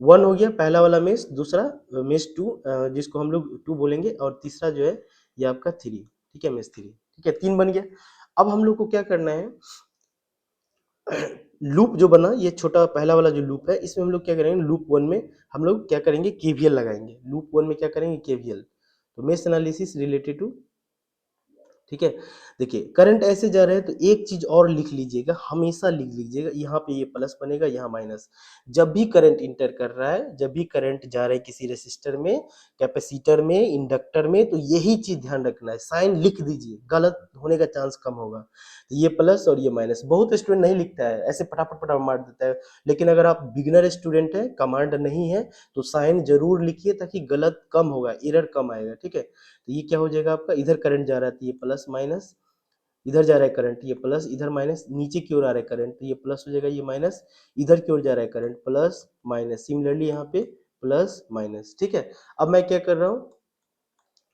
वन हो गया पहला वाला मेश, दूसरा मेश टू, जिसको हम लोग टू बोलेंगे, और तीसरा जो है ये आपका थ्री। ठीक है, मेश थ्री, ठीक है, तीन बन गया। अब हम लोग को क्या करना है, लूप जो बना ये छोटा पहला वाला जो लूप है, इसमें हम लोग क्या करेंगे, लूप वन में हम लोग क्या करेंगे, केवीएल लगाएंगे, लूप वन में क्या करेंगे, केवीएल। तो मेश एनालिसिस रिलेटेड टू, ठीक है, देखिए करंट ऐसे जा रहा है, तो एक चीज और लिख लीजिएगा, हमेशा लिख लीजिएगा, यहाँ पे ये प्लस बनेगा, यहाँ माइनस। जब भी करंट इंटर कर रहा है, जब भी करंट जा रहा है किसी रेसिस्टर में, कैपेसिटर में, इंडक्टर में, तो यही चीज ध्यान रखना है, साइन लिख दीजिए, गलत होने का चांस कम होगा। तो ये प्लस और ये माइनस, बहुत स्टूडेंट नहीं लिखता है, ऐसे फटाफट फटाफट मार देता है, लेकिन अगर आप बिगिनर स्टूडेंट है, कमांड नहीं है, तो साइन जरूर लिखिए, ताकि गलत कम होगा, एरर कम आएगा। ठीक है, तो ये क्या हो जाएगा आपका, इधर करंट जा रहा है तो ये प्लस माइनस, इधर जा रहा है करंट ये प्लस, इधर माइनस, नीचे की ओर आ रहा है करंट तो ये प्लस हो जाएगा, ये माइनस, इधर की ओर जा रहा है करंट प्लस माइनस, सिमिलरली यहाँ पे प्लस माइनस। ठीक है, अब मैं क्या कर रहा हूँ,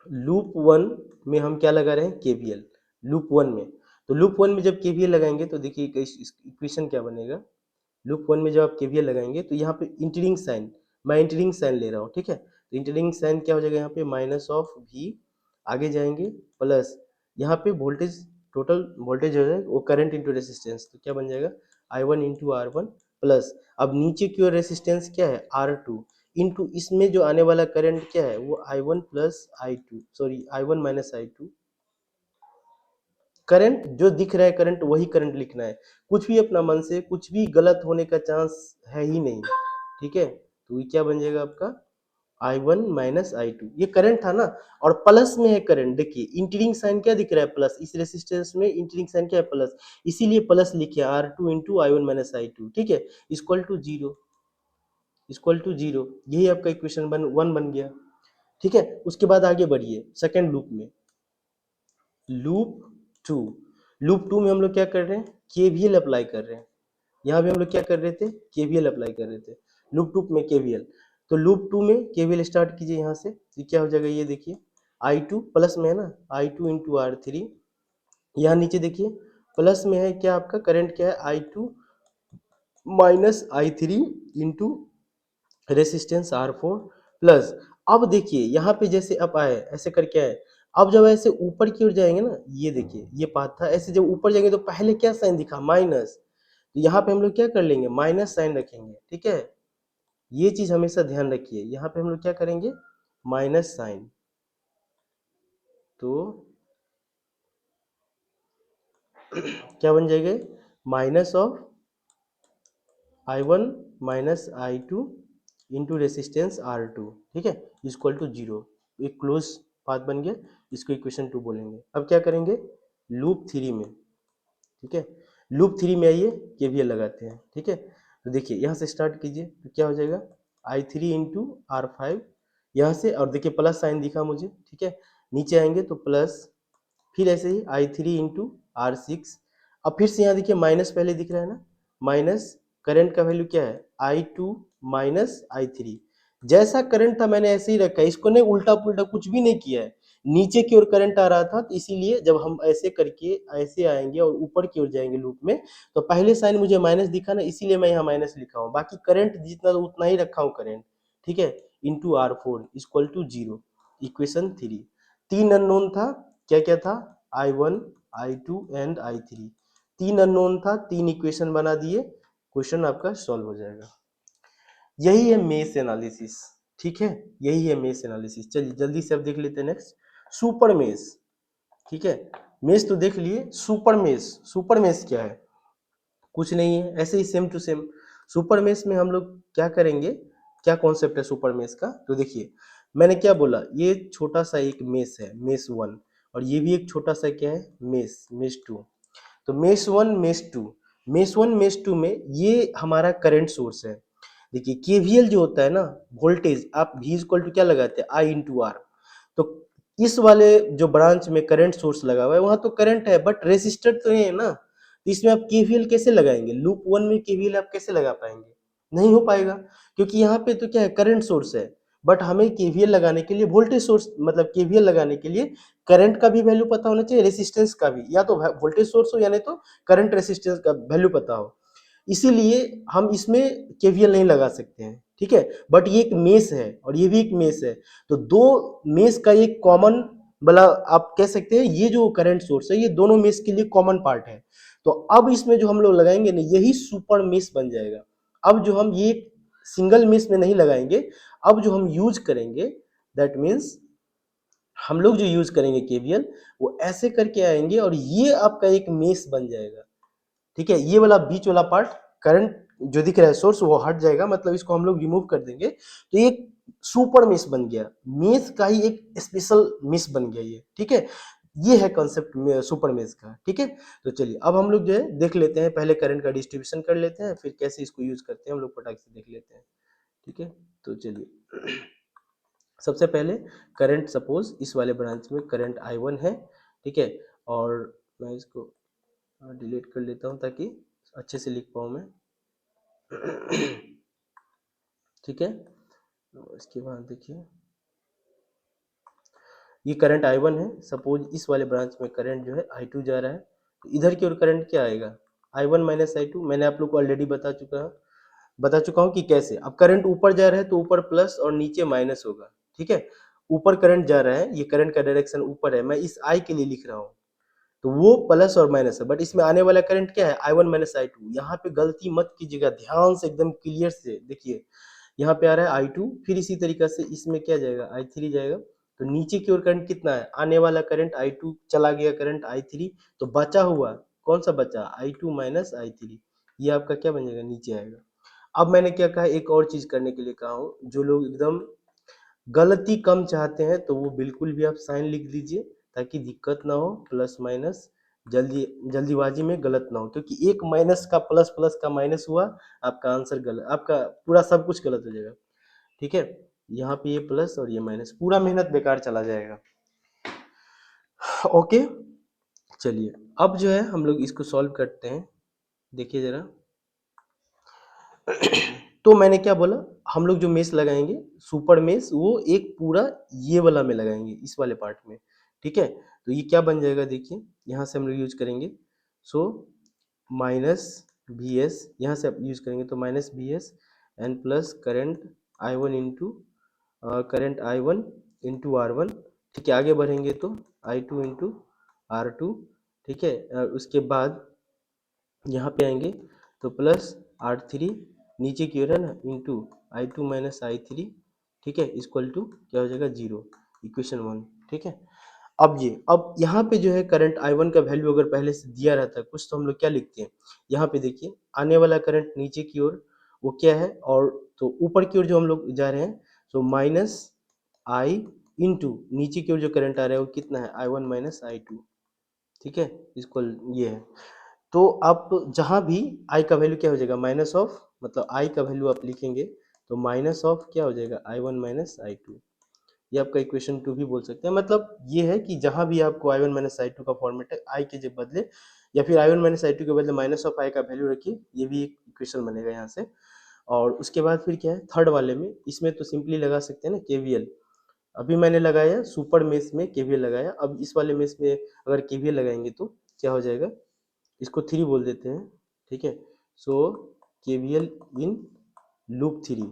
लूप वन में हम क्या लगा रहे हैं, केवीएल, लूप वन में। तो लूप वन में जब केवीएल लगाएंगे तो देखिए इक्वेशन क्या बनेगा, लूप वन में जब आप केवीएल लगाएंगे तो यहाँ पे इंटरिंग साइन, मैं इंटरिंग साइन ले रहा हूँ। ठीक है, तो इंटरिंग साइन क्या हो जाएगा, यहाँ पे माइनस ऑफ वी, आगे जाएंगे प्लस, यहाँ पे वोल्टेज, टोटल वोल्टेज हो जाएगा वो करंट इंटू रेसिस्टेंस, तो क्या बन जाएगा, I1 इंटू R1 प्लस, अब नीचे की ओर रेसिस्टेंस क्या है, R2, इनटू इसमें जो आने वाला करंट क्या है वो I1 plus I2, sorry I1 minus I2। Current जो दिख रहा है करंट वही करंट लिखना है, कुछ भी अपना मन से कुछ भी गलत होने का चांस है ही नहीं। ठीक है, तो ये क्या बन जाएगा आपका I1 माइनस I2, ये करंट था ना, और प्लस में है करंट। देखिए इंटीरिंग साइन क्या दिख रहा है प्लस, इस रेसिस्टेंस में इंटीरिंग साइन क्या है प्लस, इसीलिए प्लस लिखे R2 into I1 minus I2। ठीक है, equal to zero, equal to zero, यही आपका इक्वेशन 1 बन गया। ठीक है, उसके बाद आगे बढ़िए सेकेंड लूप में, लूप टू, लूप टू में हम लोग क्या कर रहे हैं केवीएल अप्लाई कर रहे हैं। यहाँ भी हम लोग क्या कर रहे थे केवीएल अप्लाई कर रहे थे लूप टू में केवीएल। तो लूप टू में केवीएल स्टार्ट कीजिए यहाँ से, ये क्या हो जाएगा ये देखिए I2 प्लस में है ना I2 इंटू R3, यहाँ नीचे देखिए प्लस में है क्या आपका करंट क्या है I2 minus I3 into resistance R4 plus. अब देखिए यहाँ पे जैसे अब आए ऐसे करके आए, अब जब ऐसे ऊपर की ओर जाएंगे ना, ये देखिए ये पाथ था, ऐसे जब ऊपर जाएंगे तो पहले क्या साइन दिखा माइनस, तो यहाँ पे हम लोग क्या कर लेंगे माइनस साइन रखेंगे। ठीक है, ये चीज हमेशा ध्यान रखिए, यहाँ पे हम लोग क्या करेंगे माइनस साइन, तो क्या बन जाएगा minus of I1 minus I2 into resistance R2। ठीक है, इक्वल टू जीरो, एक क्लोज पाथ बन गया, इसको इक्वेशन 2 बोलेंगे। अब क्या करेंगे लूप थ्री में, ठीक है लूप थ्री में आइए केवीएल लगाते हैं। ठीक है, तो देखिए यहाँ से स्टार्ट कीजिए, तो क्या हो जाएगा I3 इंटू R5 यहाँ से, और देखिए प्लस साइन दिखा मुझे। ठीक है, नीचे आएंगे तो प्लस, फिर ऐसे ही I3 इंटू R6, अब फिर से यहाँ देखिए माइनस पहले दिख रहा है ना, माइनस करंट का वैल्यू क्या है I2 माइनस I3, जैसा करंट था मैंने ऐसे ही रखा है, इसको नहीं उल्टा पुल्टा कुछ भी नहीं किया है। नीचे की ओर करंट आ रहा था, तो इसीलिए जब हम ऐसे करके ऐसे आएंगे और ऊपर की ओर जाएंगे लूप में, तो पहले साइन मुझे माइनस दिखा ना, इसीलिए मैं यहाँ माइनस लिखा हूँ, बाकी करंट जितना उतना ही रखा हूँ करंट। ठीक है, into R4 equal to zero, equation 3। तीन अननोन था, क्या क्या था I1 I2 एंड I3, तीन अननोन था, तीन इक्वेशन बना दिए, क्वेश्चन आपका सॉल्व हो जाएगा। यही है मेश एनालिसिस। ठीक है, यही है मेश एनालिसिस। चलिए जल्दी से अब देख लेते हैं नेक्स्ट सुपर मेश। ठीक है, मेश तो देख लिए, सुपर मेश, सुपर मेश क्या है कुछ नहीं है, ऐसे ही same to same. Super mesh में हम लोग क्या करेंगे, क्या कॉन्सेप्ट है सुपर मेश का, तो देखिए मैंने क्या बोला, ये छोटा सा एक मेश है मेश 1, और ये भी एक छोटा सा क्या है मेश, मेश 2। तो मेश 1 मेश 2, मेश 1 मेश 2 में ये हमारा करंट सोर्स है। देखिए केवीएल जो होता है ना, वोल्टेज आप V इक्वल टू क्या लगाते हैं I इंटू आर, तो इस वाले जो ब्रांच में करंट सोर्स लगा हुआ है वहां तो करंट है, बट रेसिस्टर तो नहीं है ना, तो इसमें आप केवीएल कैसे लगाएंगे, लूप 1 में केवीएल आप कैसे लगा पाएंगे, नहीं हो पाएगा, क्योंकि यहाँ पे तो क्या है करंट सोर्स है, बट हमें केवीएल लगाने के लिए वोल्टेज सोर्स, मतलब केवीएल लगाने के लिए करंट का भी वैल्यू पता होना चाहिए, रेसिस्टेंस का भी, या तो वोल्टेज सोर्स हो या नहीं तो करंट रेसिस्टेंस का वैल्यू पता हो, इसीलिए हम इसमें केवीएल नहीं लगा सकते हैं। ठीक है, बट ये एक मेश है और ये भी एक मेश है, तो दो मेश का एक कॉमन, मतलब आप कह सकते हैं ये जो करंट सोर्स है ये दोनों मेश के लिए कॉमन पार्ट है, तो अब इसमें जो हम लोग लगाएंगे ना यही सुपर मेश बन जाएगा। अब जो हम ये सिंगल मेश में नहीं लगाएंगे, अब जो हम यूज करेंगे दैट मीन्स हम लोग जो यूज करेंगे केवीएल वो ऐसे करके आएंगे और ये आपका एक मेश बन जाएगा। ठीक है, ये वाला बीच वाला पार्ट करंट जो दिख रहा है सोर्स वो हट जाएगा, मतलब इसको हम लोग रिमूव कर देंगे, तो ये सुपर मेश बन गया, मेश का ही एक स्पेशल मेश बन गया ये। ठीक है, ये है कॉन्सेप्ट सुपर मेश का। ठीक है, तो चलिए अब हम लोग जो है देख लेते हैं, पहले करंट का डिस्ट्रीब्यूशन कर लेते हैं, फिर कैसे इसको यूज करते हैं हम लोग फटाक से देख लेते हैं। ठीक है, तो चलिए सबसे पहले करंट, सपोज इस वाले ब्रांच में करंट I1 है। ठीक है, और मैं इसको डिलीट कर लेता हूँ ताकि अच्छे से लिख पाऊँ मैं। ठीक है, और इसके बाद देखिए ये करंट I1 है, सपोज इस वाले ब्रांच में करंट जो है I2 जा रहा है, तो इधर की ओर करंट क्या आएगा I1 माइनस I2, मैंने आप लोग को ऑलरेडी बता चुका हूँ कि कैसे। अब करंट ऊपर जा रहा है तो ऊपर प्लस और नीचे माइनस होगा। ठीक है, ऊपर करंट जा रहा है, ये करंट का डायरेक्शन ऊपर है, मैं इस I के लिए लिख रहा हूँ, तो वो प्लस और माइनस है, बट इसमें आने वाला करंट क्या है I1 माइनस I2। यहाँ पे गलती मत कीजिएगा, ध्यान से एकदम क्लियर से देखिए, यहाँ पे आ रहा है आई टू, फिर इसी तरीका से इसमें क्या जाएगा, आई थ्री जाएगा। तो नीचे की ओर करंट कितना है, आने वाला करंट आई टू, चला गया करंट आई थ्री, तो बचा हुआ कौन सा बचा, आई टू माइनस आई थ्री, ये आपका क्या बन जाएगा, नीचे आएगा। अब मैंने क्या कहा, एक और चीज करने के लिए कहा हूँ, जो लोग एकदम गलती कम चाहते हैं तो वो बिल्कुल भी आप साइन लिख दीजिए, ताकि दिक्कत ना हो, प्लस माइनस जल्दी जल्दीबाजी में गलत ना हो, क्योंकि एक माइनस का प्लस, प्लस का माइनस हुआ, आपका आंसर गलत, आपका पूरा सब कुछ गलत हो जाएगा। ठीक है, यहाँ पे ये प्लस और ये माइनस, पूरा मेहनत बेकार चला जाएगा। ओके, चलिए अब जो है हम लोग इसको सॉल्व करते हैं, देखिए जरा। तो मैंने क्या बोला, हम लोग जो मेश लगाएंगे सुपर मेश, वो एक पूरा ये वाला में लगाएंगे, इस वाले पार्ट में। ठीक है, तो ये क्या बन जाएगा, देखिए यहाँ से हम लोग यूज करेंगे, सो माइनस बी एस, यहाँ से आप यूज करेंगे तो minus B S N plus current I one into current I one into R one. ठीक है, आगे बढ़ेंगे तो I two into R two. ठीक है, उसके बाद यहाँ पे आएंगे तो प्लस आर थ्री, नीचे की ओर है ना, into I two minus I three. ठीक है, इक्वल टू क्या हो जाएगा, जीरो, इक्वेशन वन। ठीक है, अब यहाँ पे जो है करंट आई वन का वैल्यू अगर पहले से दिया रहता है कुछ, तो हम लोग क्या लिखते हैं, यहाँ पे देखिए आने वाला करंट नीचे की ओर वो क्या है, और तो ऊपर की ओर जो हम लोग जा रहे हैं, तो माइनस आई इंटू नीचे की ओर जो करंट आ रहा है वो कितना है, I one minus I two. ठीक है, इक्वल ये है। तो आप जहाँ भी आई का वैल्यू क्या हो जाएगा, माइनस ऑफ, मतलब आई का वैल्यू आप लिखेंगे तो माइनस ऑफ क्या हो जाएगा, I one minus I two. ये आपका इक्वेशन टू भी बोल सकते हैं। मतलब ये है कि जहाँ भी आपको I one minus I two का फॉर्मेट है, आई के जब बदले, या फिर I one minus I two के बदले माइनस ऑफ आई का वैल्यू रखिए, ये भी एक इक्वेशन बनेगा यहाँ से। और उसके बाद फिर क्या है, थर्ड वाले में, इसमें तो सिंपली लगा सकते हैं ना केवीएल। अभी मैंने लगाया सुपर मेश में केवीएल लगाया, अब इस वाले मेश में अगर केवीएल लगाएंगे तो क्या हो जाएगा, इसको थ्री बोल देते हैं। ठीक है, so KVL in loop three,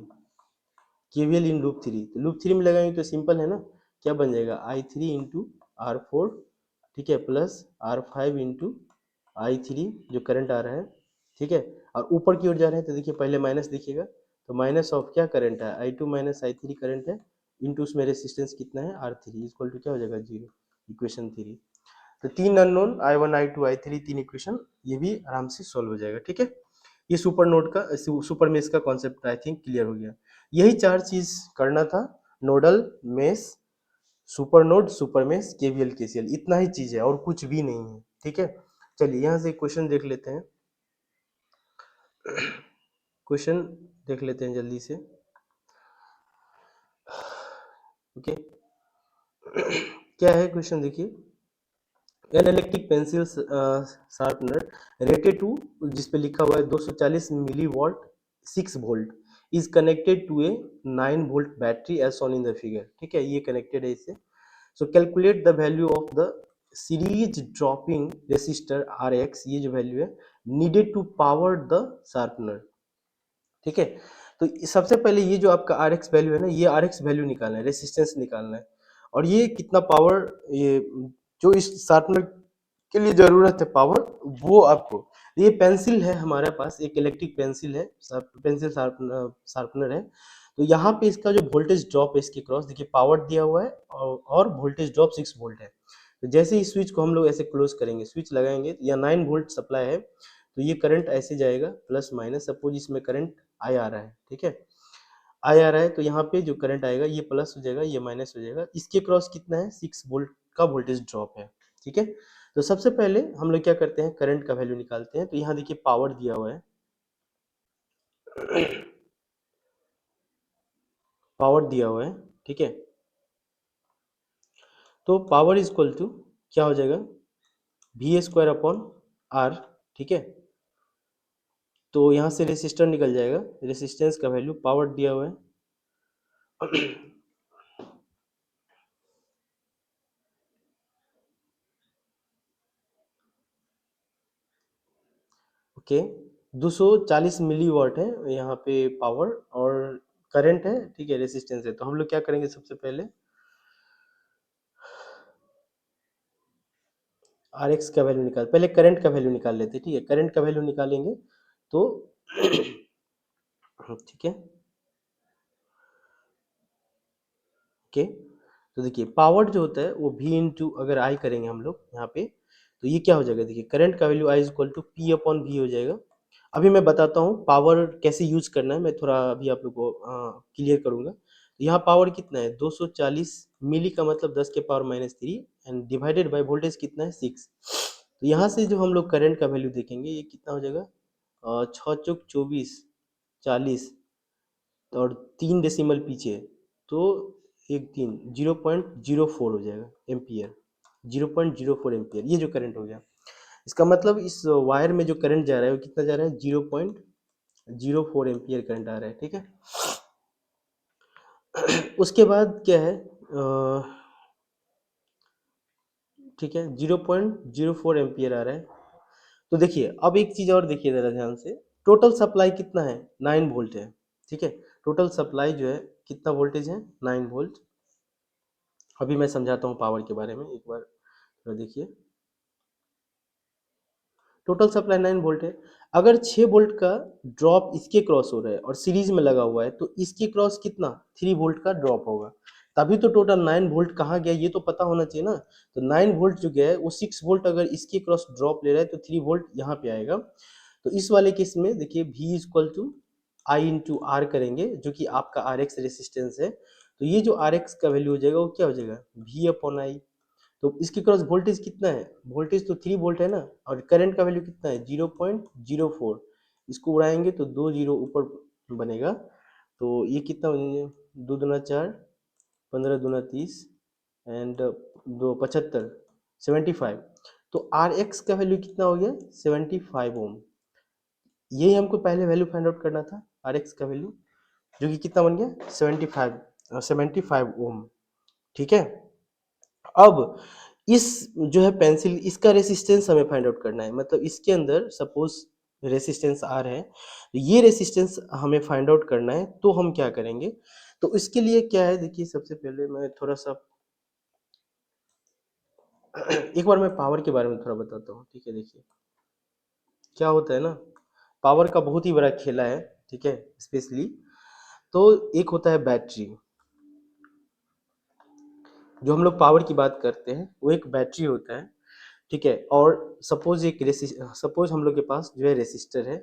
KVL in loop three, तो लूप थ्री में लगाएंगे तो सिंपल है ना, क्या बन जाएगा, I three into R four. ठीक है, plus R five into I three जो करंट आ रहा है। ठीक है, और ऊपर की ओर जा रहे हैं तो देखिए पहले माइनस दिखेगा, तो माइनस ऑफ क्या करंट है, I two minus I three current है, इंटू उसमें रेसिस्टेंस कितना है, आर थ्री, इक्वल टू क्या हो जाएगा, जीरो, इक्वेशन थ्री। तो तीन unknown I one I two I three, तीन इक्वेशन, ये भी आराम से सॉल्व हो जाएगा। ठीक है, ये सुपर नोड का सुपर मेश का कॉन्सेप्ट आई थिंक क्लियर हो गया। यही चार चीज करना था, nodal, mesh, super node, super mesh, KVL KCL, इतना ही चीज है और कुछ भी नहीं है। ठीक है, चलिए यहाँ से क्वेश्चन देख लेते हैं, क्वेश्चन देख लेते हैं जल्दी से। ओके, क्या है क्वेश्चन, देखिए, an electric pencil sharpener rated to, जिस पे लिखा हुआ है 240 milliwatt 6 volt, is connected to a 9 volt battery as shown in the figure. ठीक है, ये कनेक्टेड है इससे। So calculate the value of the series dropping resistor R X, ये जो वैल्यू है needed to power the sharpener. ठीक है, तो सबसे पहले ये जो आपका आर एक्स वैल्यू है ना, ये आर एक्स वैल्यू निकालना है, रेसिस्टेंस निकालना है, और ये कितना पावर, ये जो इस शार्पनर के लिए जरूरत है पावर, वो आपको, ये पेंसिल है हमारे पास, एक इलेक्ट्रिक पेंसिल है, पेंसिल शार्पनर है। तो यहाँ पे इसका जो वोल्टेज ड्रॉप है इसके क्रॉस, देखिए पावर दिया हुआ है, और वोल्टेज ड्रॉप 6 वोल्ट है। तो जैसे ही स्विच को हम लोग ऐसे क्लोज करेंगे, स्विच लगाएंगे, या 9 वोल्ट सप्लाई है, तो ये करंट ऐसे जाएगा प्लस माइनस, सपोज इसमें करंट आई आ रहा है। ठीक है, आई आ रहा है, तो यहाँ पे जो करंट आएगा ये प्लस हो जाएगा, ये माइनस हो जाएगा, इसके क्रॉस कितना है, 6 वोल्ट का वोल्टेज ड्रॉप है। ठीक है, तो सबसे पहले हम लोग क्या करते हैं, करंट का वैल्यू निकालते हैं। तो यहाँ देखिए पावर दिया हुआ है, पावर दिया हुआ है। ठीक है, तो पावर इज इक्वल टू क्या हो जाएगा, वी स्क्वायर अपॉन आर। ठीक है, तो यहाँ से रेसिस्टर निकल जाएगा, रेसिस्टेंस का वैल्यू, पावर दिया हुआ है, ओके, 240 मिली वॉट है यहाँ पे पावर, और करंट है। ठीक है, रेसिस्टेंस है, तो हम लोग क्या करेंगे, सबसे पहले आर एक्स का वैल्यू निकाल, पहले करंट का वैल्यू निकाल लेते हैं। ठीक है, करंट का वैल्यू निकालेंगे तो ठीक है, ओके। तो देखिए पावर जो होता है वो V इंटू अगर आई करेंगे हम लोग यहाँ पे, तो ये क्या हो जाएगा, देखिए करंट का value I is equal to P upon V हो जाएगा। अभी मैं बताता हूँ पावर कैसे यूज करना है, मैं थोड़ा अभी आप लोग को क्लियर करूंगा। यहाँ पावर कितना है 240 मिली का मतलब 10 के power minus 3 and divided by voltage कितना है 6। तो यहाँ से जो हम लोग करंट का वैल्यू देखेंगे ये कितना हो जाएगा, 6 चौक 24 40 और 3 डेसिमल पीछे, तो एक 0.04 हो जाएगा एम्पियर, 0.04 एम्पियर ये जो करंट हो गया। इसका मतलब इस वायर में जो करंट जा रहा है वो कितना जा रहा है, 0.04 एम्पियर करंट आ रहा है, ठीक है। उसके बाद क्या है, ठीक है 0.04 एम्पियर आ रहा है। तो देखिए अब एक चीज और देखिए जरा ध्यान से, टोटल सप्लाई कितना है 9 वोल्ट है, ठीक है। टोटल सप्लाई जो है कितना वोल्टेज है 9 वोल्ट। अभी मैं समझाता हूँ पावर के बारे में, एक बार थोड़ा देखिए। टोटल सप्लाई 9 वोल्ट है, अगर 6 वोल्ट का ड्रॉप इसके क्रॉस हो रहा है और सीरीज में लगा हुआ है तो इसके क्रॉस कितना 3 वोल्ट का ड्रॉप होगा, तभी तो टोटल 9 वोल्ट कहाँ गया ये तो पता होना चाहिए ना। तो 9 वोल्ट जो गया है वो 6 वोल्ट अगर इसके क्रॉस ड्रॉप ले रहा है तो 3 वोल्ट यहाँ पे आएगा। तो इस वाले केस में देखिए V equal to I into R करेंगे जो कि आपका आर एक्स रेसिस्टेंस है। तो ये जो आर एक्स का वैल्यू हो जाएगा वो क्या हो जाएगा V अपॉन आई। तो इसके क्रॉस वोल्टेज कितना है, वोल्टेज तो 3 वोल्ट है ना, और करंट का वैल्यू कितना है 0.04। इसको उड़ाएंगे तो 2 जीरो ऊपर बनेगा, तो ये कितना बनेगा, 2 दूना 4, 15 दूना 30 एंड 2 75, 75। तो आर एक्स का वैल्यू कितना हो गया 75 ओम। यही हमको पहले वैल्यू फाइंड आउट करना था आर एक्स का वैल्यू, जो कि कितना बन गया 75 ओम, ठीक है। अब इस जो है पेंसिल इसका रेसिस्टेंस हमें फाइंड आउट करना है, मतलब इसके अंदर सपोज रेसिस्टेंस आर है, तो ये रेसिस्टेंस हमें फाइंड आउट करना है। तो हम क्या करेंगे, तो इसके लिए क्या है देखिए, सबसे पहले मैं थोड़ा सा एक बार मैं पावर के बारे में थोड़ा बताता हूँ, ठीक है। देखिए क्या होता है ना, पावर का बहुत ही बड़ा खेला है, ठीक है। स्पेशली तो एक होता है बैटरी, जो हम लोग पावर की बात करते हैं वो एक बैटरी होता है, ठीक है। और सपोज हम लोग के पास जो है रेसिस्टर है,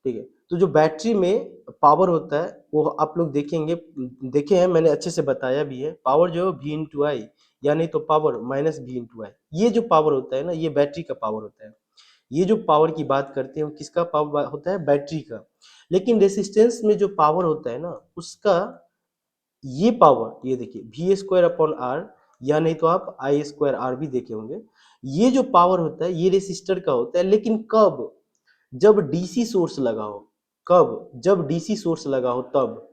ठीक है। तो जो बैटरी में पावर होता है वो आप लोग देखेंगे, देखे हैं मैंने अच्छे से बताया भी है, पावर जो है V इंटू आई, या नहीं तो पावर माइनस V इंटू आई। ये जो पावर होता है ना ये बैटरी का पावर होता है। ये जो पावर की बात करते हैं वो किसका पावर होता है, बैटरी का। लेकिन रेसिस्टेंस में जो पावर होता है ना उसका, ये पावर ये देखिए वी स्क्वायर अपॉन आर, या नहीं तो आप आई स्क्वायर आर भी देखे होंगे। ये जो पावर होता है ये रेसिस्टर का होता है, लेकिन कब, जब डीसी सोर्स लगा हो। कब, जब डीसी सोर्स लगा हो तब।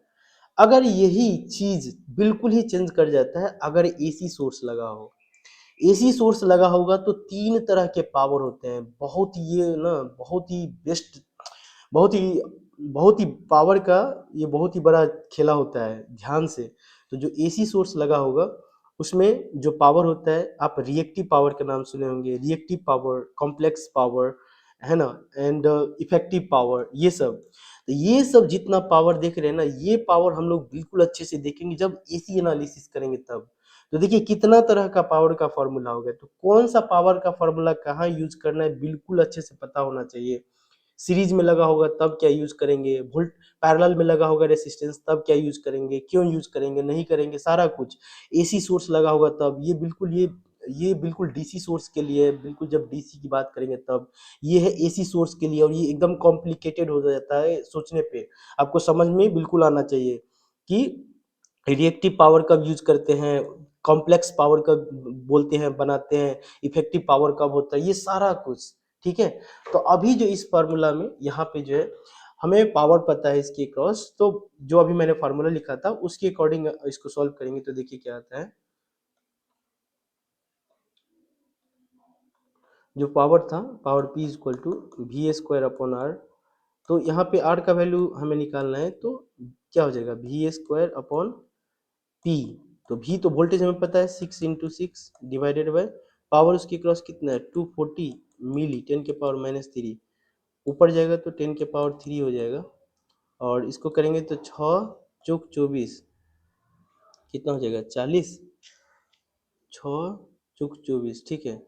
अगर यही चीज बिल्कुल ही चेंज कर जाता है अगर एसी सोर्स लगा हो। एसी सोर्स लगा होगा तो 3 तरह के पावर होते हैं, बहुत ही ये ना बहुत ही बेस्ट, बहुत ही बहुत ही पावर का ये बहुत ही बड़ा खेला होता है ध्यान से। तो जो एसी सोर्स लगा होगा उसमें जो पावर होता है, आप रिएक्टिव पावर का नाम सुने होंगे, रिएक्टिव पावर, कॉम्प्लेक्स पावर, है ना, एंड इफेक्टिव पावर, ये सब। तो ये सब जितना पावर देख रहे हैं ना ये पावर हम लोग बिल्कुल अच्छे से देखेंगे जब एसी एनालिसिस करेंगे तब। तो देखिए कितना तरह का पावर का फॉर्मूला हो गया, तो कौन सा पावर का फॉर्मूला कहाँ यूज करना है बिल्कुल अच्छे से पता होना चाहिए। सीरीज में लगा होगा तब क्या यूज करेंगे, वोल्ट पैरेलल में लगा होगा रेसिस्टेंस तब क्या यूज करेंगे, क्यों यूज करेंगे, नहीं करेंगे, सारा कुछ। एसी सोर्स लगा होगा तब, ये बिल्कुल डीसी सोर्स के लिए है, बिल्कुल जब डीसी की बात करेंगे तब। ये है एसी सोर्स के लिए, और ये एकदम कॉम्प्लिकेटेड हो जाता है सोचने पे, आपको समझ में बिल्कुल आना चाहिए कि रिएक्टिव पावर कब यूज करते हैं, कॉम्प्लेक्स पावर कब बोलते हैं बनाते हैं, इफेक्टिव पावर कब होता है, ये सारा कुछ, ठीक है। तो अभी जो इस फार्मूला में यहाँ पे जो है हमें पावर पता है इसके क्रॉस, तो जो अभी मैंने फार्मूला लिखा था उसके अकॉर्डिंग इसको सॉल्व करेंगे तो देखिए क्या आता है। जो पावर था, power P equal to V square upon R. तो यहाँ पे आर का वैल्यू हमें निकालना है, तो क्या हो जाएगा वी स्क्वायर अपॉन पी। तो भी तो वोल्टेज हमें पता है 6 इंटू 6 डिवाइडेड बाय पावर उसके क्रॉस कितना है 240 मिली 10 के पावर माइनस 3, ऊपर जाएगा तो 10 के पावर 3 हो जाएगा। और इसको करेंगे तो 6 चौक 24 कितना हो जाएगा 40, 6 × 24, ठीक है।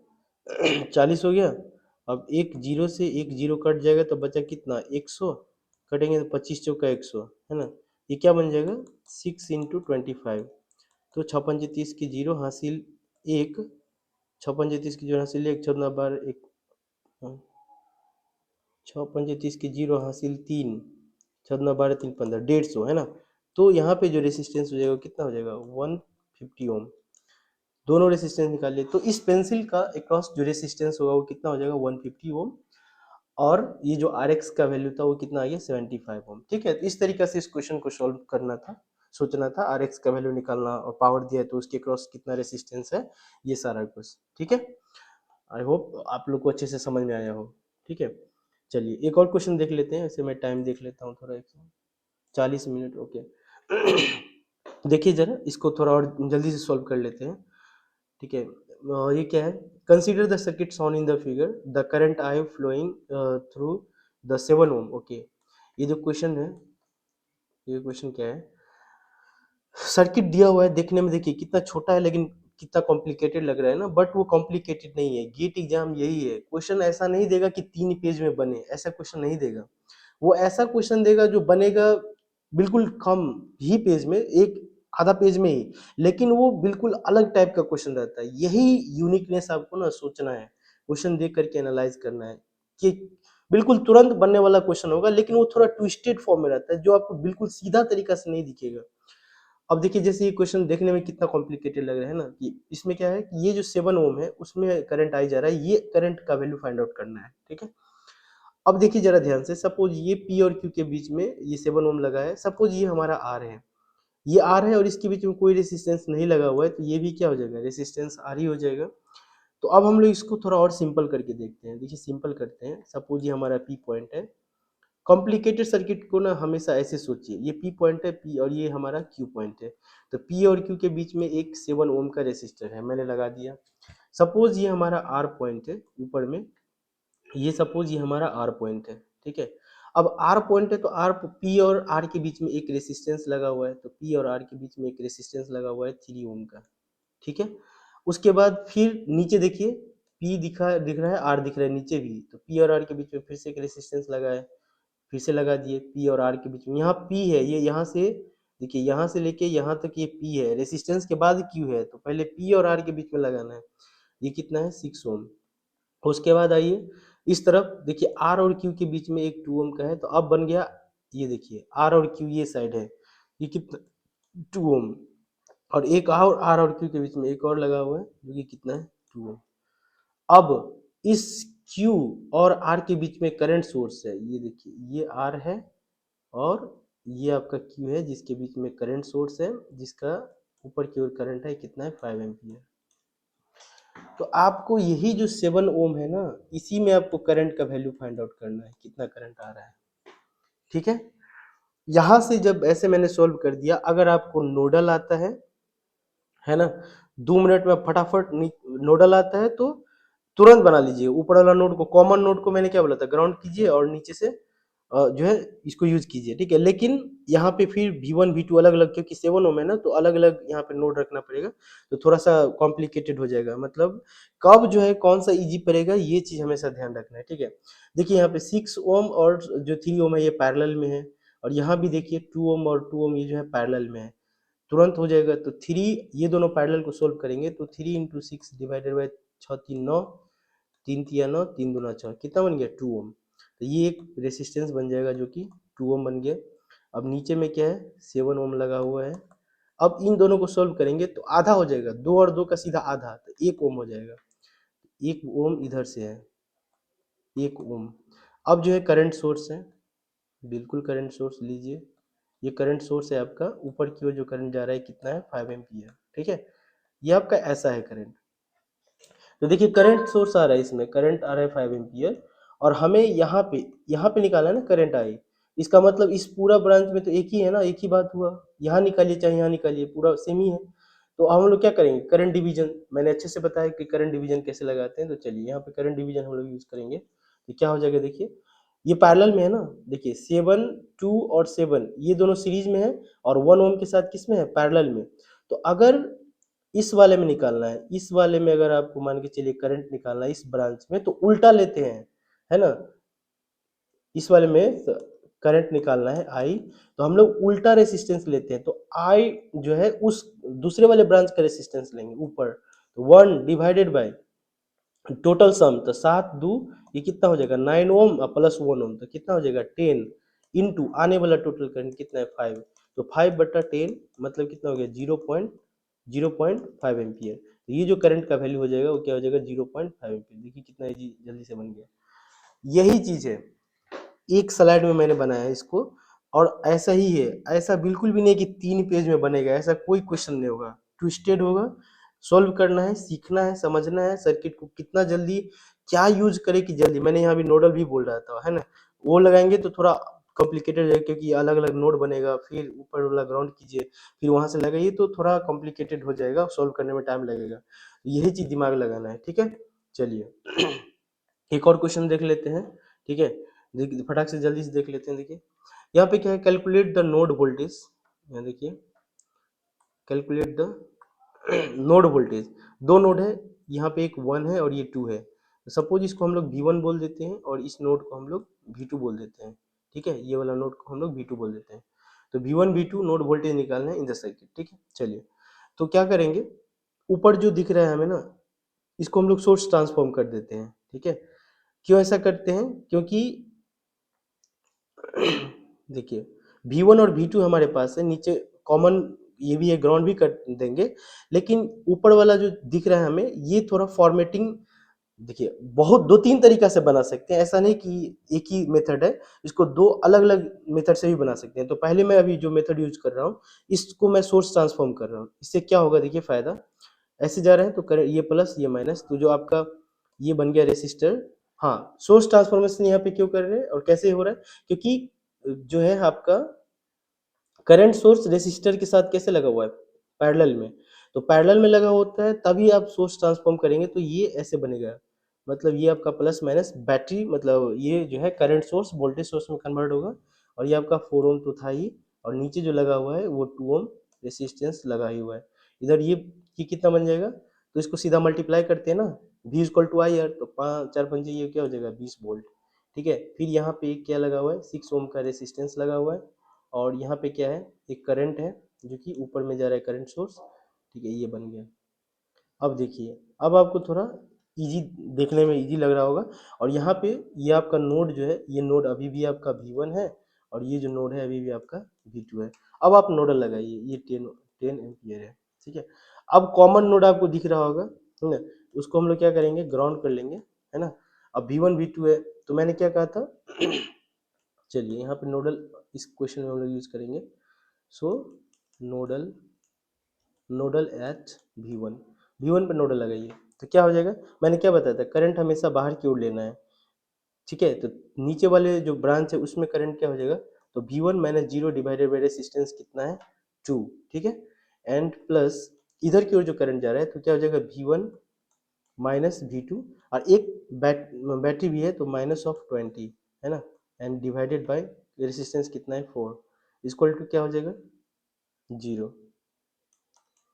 40 हो गया। अब एक जीरो से एक जीरो कट जाएगा तो बचा कितना 100, कटेंगे तो 25 × 100 है ना। ये क्या बन जाएगा 6 × 25। तो 6×5 = 30 की जीरो हासिल एक, 6×5 = 30 की जीरो हासिल एक, 14 बार एक, 6×5 = 30 की जीरो हासिल 3, 14 बार 3 15, 150 है ना। तो यहाँ पे जो रेसिस्टेंस हो जाएगा कितना हो जाएगा 150 ओम। दोनों रेसिस्टेंस निकालिए तो इस पेंसिल का अक्रॉस जो रेसिस्टेंस होगा वो कितना हो जाएगा 150 ओम, और ये जो आर एक्स का वैल्यू था वो कितना आ गया 75 ओम। ठीक है, तो इस तरीके से इस क्वेश्चन को सॉल्व करना था, सोचना था, आर एक्स का वैल्यू निकालना और पावर दिया है तो उसके क्रॉस कितना रेसिस्टेंस है, ये सारा कुछ। ठीक है, आई होप आप लोग को अच्छे से समझ में आया हो। ठीक है, चलिए एक और क्वेश्चन देख लेते हैं, ऐसे मैं टाइम देख लेता हूँ थोड़ा, 40 मिनट, ओके। देखिए जरा इसको थोड़ा और जल्दी से सॉल्व कर लेते हैं। ठीक है, ये क्या है, consider the circuit on in the figure, the current I flowing through the 7 ohm. Okay, ये जो क्वेश्चन है, ये क्वेश्चन क्या है, सर्किट दिया हुआ है, देखने में देखिए कितना छोटा है लेकिन कितना कॉम्प्लिकेटेड लग रहा है ना, बट वो कॉम्प्लिकेटेड नहीं है। गेट एग्जाम यही है, क्वेश्चन ऐसा नहीं देगा कि 3 पेज में बने, ऐसा क्वेश्चन नहीं देगा। वो ऐसा क्वेश्चन देगा जो बनेगा बिल्कुल कम ही पेज में, एक आधा पेज में ही, लेकिन वो बिल्कुल अलग टाइप का क्वेश्चन रहता है। यही यूनिकनेस आपको ना सोचना है, क्वेश्चन देख करके एनालाइज करना है कि बिल्कुल तुरंत बनने वाला क्वेश्चन होगा, लेकिन वो थोड़ा ट्विस्टेड फॉर्म में रहता है जो आपको बिल्कुल सीधा तरीका से नहीं दिखेगा। अब देखिए जैसे ये क्वेश्चन देखने में कितना कॉम्प्लिकेटेड लग रहा है ना, कि इसमें क्या है कि ये जो 7 ओम है उसमें करंट आई जा रहा है, ये करंट का वैल्यू फाइंड आउट करना है। ठीक है, अब देखिए जरा ध्यान से, सपोज ये पी और क्यू के बीच में ये 7 ओम लगा है, सपोज ये हमारा आर है, ये आर है और इसके बीच में कोई रेसिस्टेंस नहीं लगा हुआ है, तो ये भी क्या हो जाएगा रेसिस्टेंस आर ही हो जाएगा। तो अब हम लोग इसको थोड़ा और सिंपल करके देखते हैं। देखिए सिंपल करते हैं, सपोज ये हमारा पी पॉइंट है, कॉम्प्लिकेटेड सर्किट को ना हमेशा ऐसे सोचिए, ये पी पॉइंट है, पी और ये हमारा क्यू पॉइंट है, तो पी और क्यू के बीच में एक 7 ओम का रेसिस्टर है, मैंने लगा दिया। सपोज ये हमारा आर पॉइंट है ऊपर में, ये सपोज ये हमारा आर पॉइंट है। ठीक है, अब आर पॉइंट है तो आर पी और आर के बीच में एक रेसिस्टेंस लगा हुआ है, तो पी और आर के बीच में एक रेसिस्टेंस लगा हुआ है 3 ओम का। ठीक है, उसके बाद फिर नीचे देखिए, पी दिख रहा है, आर दिख रहा है नीचे भी, तो पी और आर के बीच में फिर से एक रेसिस्टेंस लगा है, फिर से लगा दिए पी और आर के बीच में, यहाँ पी है, ये यहाँ से देखिए, यहाँ से लेके यहाँ तक ये पी है, रेसिस्टेंस के बाद क्यू है, तो पहले पी और आर के बीच में लगाना है, ये कितना है 6 ओम। उसके बाद आइए इस तरफ देखिए, आर और क्यू के बीच में एक 2 ओम का है, तो अब बन गया, ये देखिए आर और क्यू ये साइड है, ये कितना 2 ओम, और एक और आर और क्यू के बीच में एक और लगा हुआ है जो कि कितना है 2 ओम। अब इस क्यू और आर के बीच में करंट सोर्स है, ये देखिए ये आर है और ये आपका क्यू है जिसके बीच में करंट सोर्स है, जिसका ऊपर की ओर करंट है कितना है 5 एम्पियर। तो आपको यही जो 7 ओम है ना, इसी में आपको करंट का वैल्यू फाइंड आउट करना है, कितना करंट आ रहा है। ठीक है, यहां से जब ऐसे मैंने सोल्व कर दिया, अगर आपको नोडल आता है ना, 2 मिनट में फटाफट नोडल आता है तो तुरंत बना लीजिए। ऊपर वाला नोड को, कॉमन नोड को मैंने क्या बोला था, ग्राउंड कीजिए और नीचे से जो है इसको यूज कीजिए। ठीक है, लेकिन यहाँ पे फिर V1 V2 अलग अलग, क्योंकि 7 ओम है ना, तो अलग अलग यहाँ पे नोड रखना पड़ेगा, तो थोड़ा सा कॉम्प्लिकेटेड हो जाएगा, मतलब कब जो है कौन सा इजी पड़ेगा ये चीज हमेशा ध्यान रखना है। ठीक है, देखिए यहाँ पे 6 ओम और जो 3 ओम है ये पैरेलल में है, और यहाँ भी देखिए 2 ओम और 2 ओम ये जो है पैरेलल में है, तुरंत हो जाएगा। तो 3, ये दोनों पैरेलल को सोल्व करेंगे तो 3 × 6 डिवाइडेड बाई 6 3 9, 3 3 9, 3 2 6, कितना बन गया 2 ओम। तो ये एक रेसिस्टेंस बन जाएगा जो कि 2 ओम बन गया। अब नीचे में क्या है 7 ओम लगा हुआ है। अब इन दोनों को सोल्व करेंगे तो आधा हो जाएगा, 2 और 2 का सीधा आधा, तो 1 ओम हो जाएगा। 1 ओम इधर से है, 1 ओम। अब जो है करंट सोर्स है, बिल्कुल करंट सोर्स लीजिए, ये करंट सोर्स है आपका, ऊपर की ओर जो करंट जा रहा है कितना है 5 एम्पियर। ठीक है, ये आपका ऐसा है करंट। तो देखिए करंट सोर्स आ रहा है, इसमें करंट आ रहा है 5 एम्पियर, और हमें यहाँ पे निकाला है ना करंट आई, इसका मतलब इस पूरा ब्रांच में तो एक ही है ना, एक ही बात हुआ, यहाँ निकालिए चाहे यहाँ निकालिए पूरा सेम ही है। तो हम लोग क्या करेंगे, करंट डिवीजन, मैंने अच्छे से बताया कि करंट डिवीजन कैसे लगाते हैं, तो चलिए यहाँ पे करंट डिवीजन हम लोग यूज करेंगे। तो क्या हो जाएगा देखिए, ये पैरेलल में है ना, देखिए 7 2 और 7 ये दोनों सीरीज में है, और 1 ओम के साथ किस में है पैरेलल में। तो अगर इस वाले में निकालना है, इस वाले में अगर आपको मान के चलिए करंट निकालना है इस ब्रांच में, तो उल्टा लेते हैं, है ना। इस वाले में करंट निकालना है आई, तो हम लोग उल्टा रेसिस्टेंस लेते हैं। तो आई जो है उस दूसरे वाले ब्रांच का रेसिस्टेंस लेंगे ऊपर, तो 1 डिवाइडेड बाय टोटल सम, तो 7 दू ये कितना हो जाएगा 9 ओम और प्लस 1 ओम, तो कितना हो जाएगा 10 इंटू आने वाला टोटल करंट कितना है 5, तो 5/10 मतलब कितना हो गया 0.05 एम्पियर। तो ये जो करंट का वैल्यू हो जाएगा वो क्या हो जाएगा 0.5 एम्पियर। देखिए कितना जल्दी से बन गया। यही चीज है, एक स्लाइड में मैंने बनाया है इसको, और ऐसा ही है। ऐसा बिल्कुल भी नहीं कि 3 पेज में बनेगा, ऐसा कोई क्वेश्चन नहीं होगा, ट्विस्टेड होगा। सॉल्व करना है, सीखना है, समझना है सर्किट को कितना जल्दी क्या यूज करे कि जल्दी। मैंने यहाँ भी नोडल भी बोल रहा था, है ना, वो लगाएंगे तो थोड़ा कॉम्प्लिकेटेड है, क्योंकि अलग अलग नोड बनेगा, फिर ऊपर वाला ग्राउंड कीजिए, फिर वहां से लगाइए, तो थोड़ा कॉम्प्लिकेटेड हो जाएगा, सॉल्व करने में टाइम लगेगा। यही चीज दिमाग लगाना है, ठीक है। चलिए एक और क्वेश्चन देख लेते हैं, ठीक है। देखिए फटाक से जल्दी से देख लेते हैं। देखिए यहाँ पे क्या है, कैलकुलेट द नोड वोल्टेज। यहाँ देखिए कैलकुलेट द नोड वोल्टेज। दो नोड है, यहाँ पे एक 1 है और ये 2 है। सपोज इसको हम लोग V1 बोल देते हैं और इस नोड को हम लोग V2 बोल देते हैं, ठीक है। ये वाला नोड को हम लोग V2 बोल देते हैं। तो V1 V2 नोड वोल्टेज निकालना है इन द सर्किट, ठीक है। चलिए तो क्या करेंगे, ऊपर जो दिख रहा है हमें ना, इसको हम लोग सोर्स ट्रांसफॉर्म कर देते हैं, ठीक है। क्यों ऐसा करते हैं, क्योंकि देखिए V1 और V2 हमारे पास है, नीचे कॉमन ये भी है, ग्राउंड भी कर देंगे, लेकिन ऊपर वाला जो दिख रहा है हमें ये थोड़ा फॉर्मेटिंग। देखिए बहुत 2-3 तरीका से बना सकते हैं, ऐसा नहीं कि एक ही मेथड है, इसको दो अलग अलग मेथड से भी बना सकते हैं। तो पहले मैं अभी जो मेथड यूज कर रहा हूँ, इसको मैं सोर्स ट्रांसफॉर्म कर रहा हूँ। इससे क्या होगा देखिए फायदा, ऐसे जा रहे हैं तो ये प्लस ये माइनस, तो जो आपका ये बन गया रेसिस्टर। हाँ, सोर्स ट्रांसफॉर्मेशन यहाँ पे क्यों कर रहे हैं और कैसे हो रहा है, क्योंकि जो है आपका करंट सोर्स रेसिस्टर के साथ कैसे लगा हुआ है, पैरेलल में। तो पैरेलल में लगा होता है तभी आप सोर्स ट्रांसफॉर्म करेंगे, तो ये ऐसे बनेगा। मतलब ये आपका प्लस माइनस बैटरी, मतलब ये जो है करंट सोर्स वोल्टेज सोर्स में कन्वर्ट होगा। और ये आपका 4 ओम तो था ही, और नीचे जो लगा हुआ है वो 2 ओम रेसिस्टेंस लगा ही हुआ है। इधर ये कितना बन जाएगा, तो इसको सीधा मल्टीप्लाई करते हैं ना, V equal to I R, तो 5 4 5 ये क्या हो जाएगा 20 वोल्ट, ठीक है। फिर यहाँ पे क्या लगा हुआ है 6 ओम का रेसिस्टेंस लगा हुआ है, और यहाँ पे क्या है एक करंट है जो कि ऊपर में जा रहा है करंट सोर्स, ठीक है। ये बन गया। अब देखिए, अब आपको थोड़ा इजी देखने में इजी लग रहा होगा। और यहाँ पे ये आपका नोड जो है, ये नोड अभी भी आपका V1 है, और ये जो नोड है अभी भी आपका V2 है। अब आप नोडल लगाइए, ये 10 एम्पियर है, ठीक है। अब कॉमन नोड आपको दिख रहा होगा, है ना, उसको हम लोग क्या करेंगे ग्राउंड कर लेंगे, है ना। अब V1 V2 है, तो मैंने क्या कहा था चलिए यहाँ पे नोडल इस क्वेश्चन में हम लोग यूज करेंगे। सो nodal nodal eight V1, V1 पे नोडल लगाइए, तो क्या हो जाएगा, मैंने क्या बताया था करंट हमेशा बाहर की ओर लेना है, ठीक है। तो नीचे वाले जो ब्रांच है उसमें करंट क्या हो जाएगा, तो V1 minus 0 divided by resistance कितना है 2, ठीक है। एंड प्लस इधर की ओर जो करंट जा रहा है तो क्या हो जाएगा V1 माइनस V2, और एक बैटरी भी है तो -20, है ना, एंड डिवाइडेड बाय रेसिस्टेंस कितना है 4, इक्वल टू क्या हो जाएगा 0,